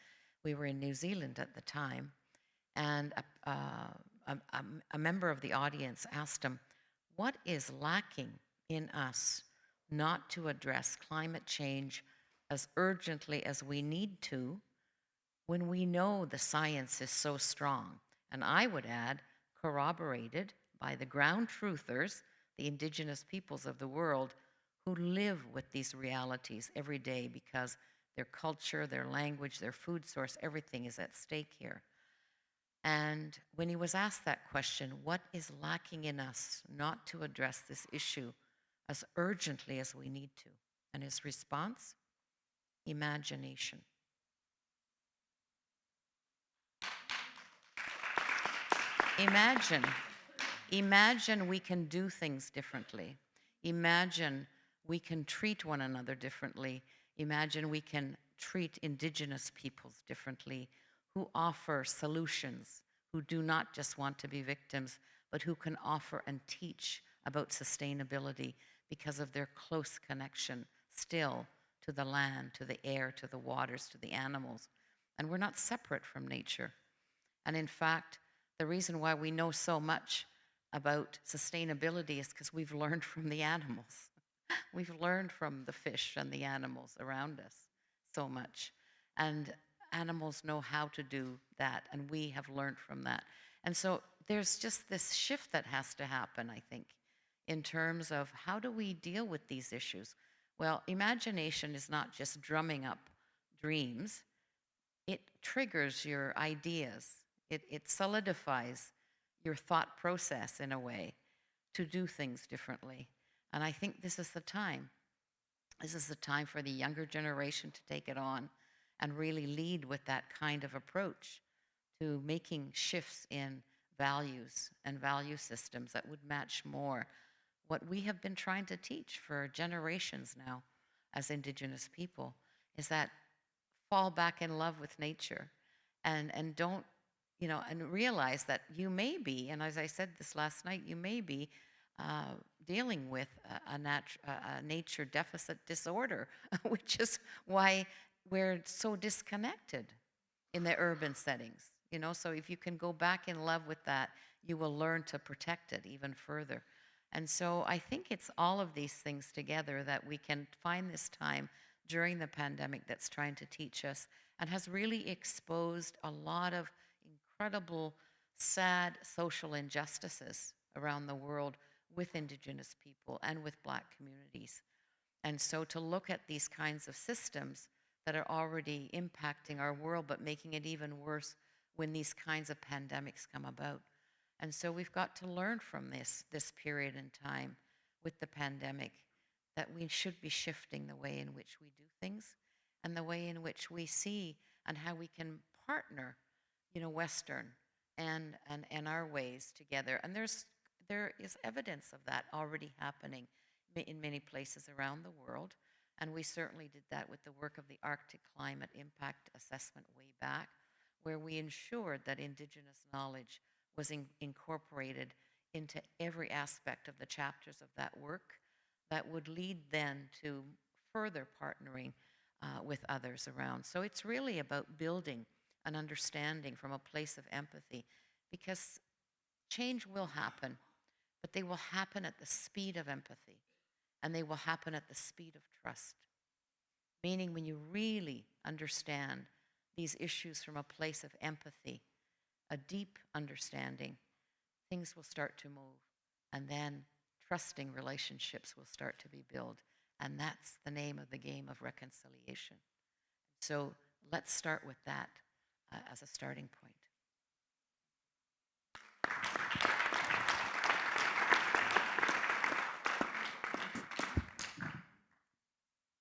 we were in New Zealand at the time. And a member of the audience asked him, what is lacking in us not to address climate change as urgently as we need to when we know the science is so strong? And I would add, corroborated by the ground truthers, the Indigenous peoples of the world who live with these realities every day because their culture, their language, their food source, everything is at stake here. And when he was asked that question, what is lacking in us not to address this issue as urgently as we need to? And his response, imagination. Imagine we can do things differently. Imagine we can treat one another differently. Imagine we can treat Indigenous peoples differently, who offer solutions, who do not just want to be victims, but who can offer and teach about sustainability because of their close connection still to the land, to the air, to the waters, to the animals. And we're not separate from nature. And in fact, the reason why we know so much about sustainability is because we've learned from the animals. We've learned from the fish and the animals around us so much. And animals know how to do that, and we have learned from that. And so there's just this shift that has to happen, I think, in terms of how do we deal with these issues? Well, imagination is not just drumming up dreams. It triggers your ideas. It solidifies your thought process in a way to do things differently. And I think this is the time. This is the time for the younger generation to take it on and really lead with that kind of approach to making shifts in values and value systems that would match more what we have been trying to teach for generations now as Indigenous people, is that fall back in love with nature and don't, and realize that you may be, and as I said this last night, you may be dealing with a nature deficit disorder, which is why we're so disconnected in the urban settings. So if you can go back in love with that, you will learn to protect it even further. And so I think it's all of these things together that we can find this time during the pandemic that's trying to teach us and has really exposed a lot of incredible, sad social injustices around the world with Indigenous people and with Black communities. And so to look at these kinds of systems that are already impacting our world but making it even worse when these kinds of pandemics come about. And so we've got to learn from this period in time with the pandemic that we should be shifting the way in which we do things and the way in which we see and how we can partner, Western and our ways together. And there is evidence of that already happening in many places around the world. And we certainly did that with the work of the Arctic Climate Impact Assessment way back, where we ensured that Indigenous knowledge was incorporated into every aspect of the chapters of that work that would lead then to further partnering with others around. So it's really about building an understanding from a place of empathy, because change will happen, but they will happen at the speed of empathy, and they will happen at the speed of trust. Meaning when you really understand these issues from a place of empathy, a deep understanding, things will start to move, and then trusting relationships will start to be built. And that's the name of the game of reconciliation. So let's start with that as a starting point.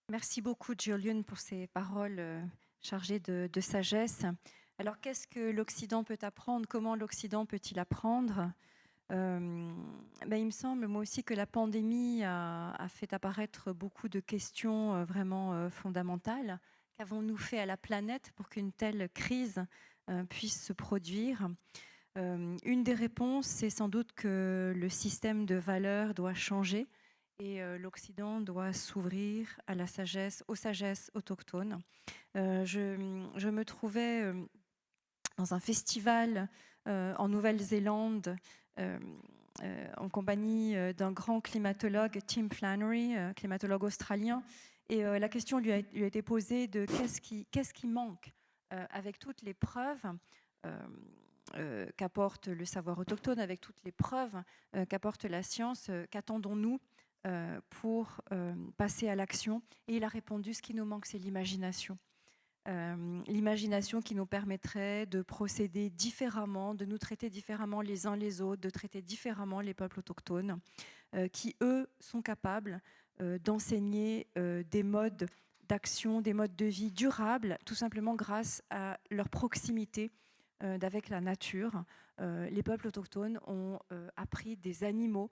Merci beaucoup, Jolyon, pour ces paroles chargées de sagesse. Alors, qu'est-ce que l'Occident peut apprendre? Comment l'Occident peut-il apprendre? Il me semble, moi aussi, que la pandémie a fait apparaître beaucoup de questions vraiment fondamentales. Qu'avons-nous fait à la planète pour qu'une telle crise puisse se produire? Une des réponses, c'est sans doute que le système de valeurs doit changer et l'Occident doit s'ouvrir à la sagesse, aux sagesses autochtones. Je me trouvais dans un festival en Nouvelle-Zélande en compagnie d'un grand climatologue, Tim Flannery, climatologue australien. Et la question lui a été posée de qu'est-ce qui manque avec toutes les preuves qu'apporte le savoir autochtone, avec toutes les preuves qu'apporte la science, qu'attendons-nous pour passer à l'action? Et il a répondu, ce qui nous manque, c'est l'imagination. L'imagination qui nous permettrait de procéder différemment, de nous traiter différemment les uns les autres, de traiter différemment les peuples autochtones, qui, eux, sont capables d'enseigner des modes d'action, des modes de vie durables, tout simplement grâce à leur proximité avec la nature. Les peuples autochtones ont appris des animaux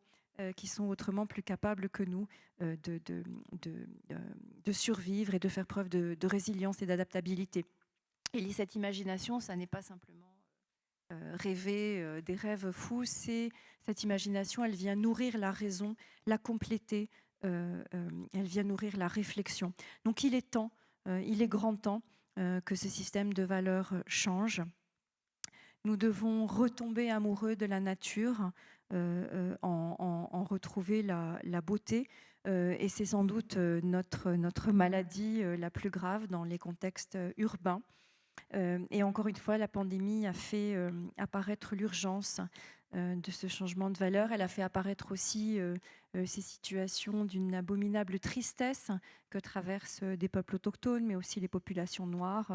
qui sont autrement plus capables que nous de survivre et de faire preuve de résilience et d'adaptabilité. Et cette imagination, ça n'est pas simplement rêver des rêves fous, cette imagination, elle vient nourrir la raison, la compléter, elle vient nourrir la réflexion. Donc il est temps, il est grand temps que ce système de valeurs change. Nous devons retomber amoureux de la nature, en retrouver la beauté. Et c'est sans doute notre maladie la plus grave dans les contextes urbains. Et encore une fois, la pandémie a fait apparaître l'urgence de ce changement de valeur. Elle a fait apparaître aussi ces situations d'une abominable tristesse que traversent des peuples autochtones, mais aussi les populations noires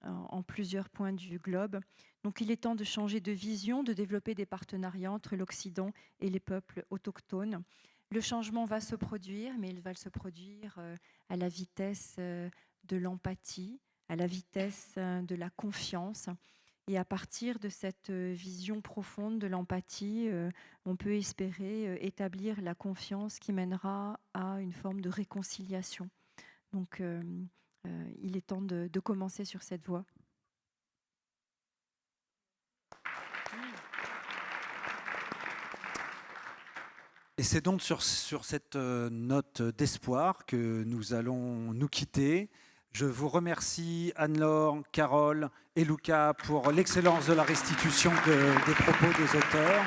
en plusieurs points du globe. Donc il est temps de changer de vision, de développer des partenariats entre l'Occident et les peuples autochtones. Le changement va se produire, mais il va se produire à la vitesse de l'empathie, à la vitesse de la confiance. Et à partir de cette vision profonde de l'empathie, on peut espérer établir la confiance qui mènera à une forme de réconciliation. Donc, il est temps de commencer sur cette voie. Et c'est donc sur cette note d'espoir que nous allons nous quitter. Je vous remercie Anne-Laure, Carole et Luca pour l'excellence de la restitution des propos des auteurs.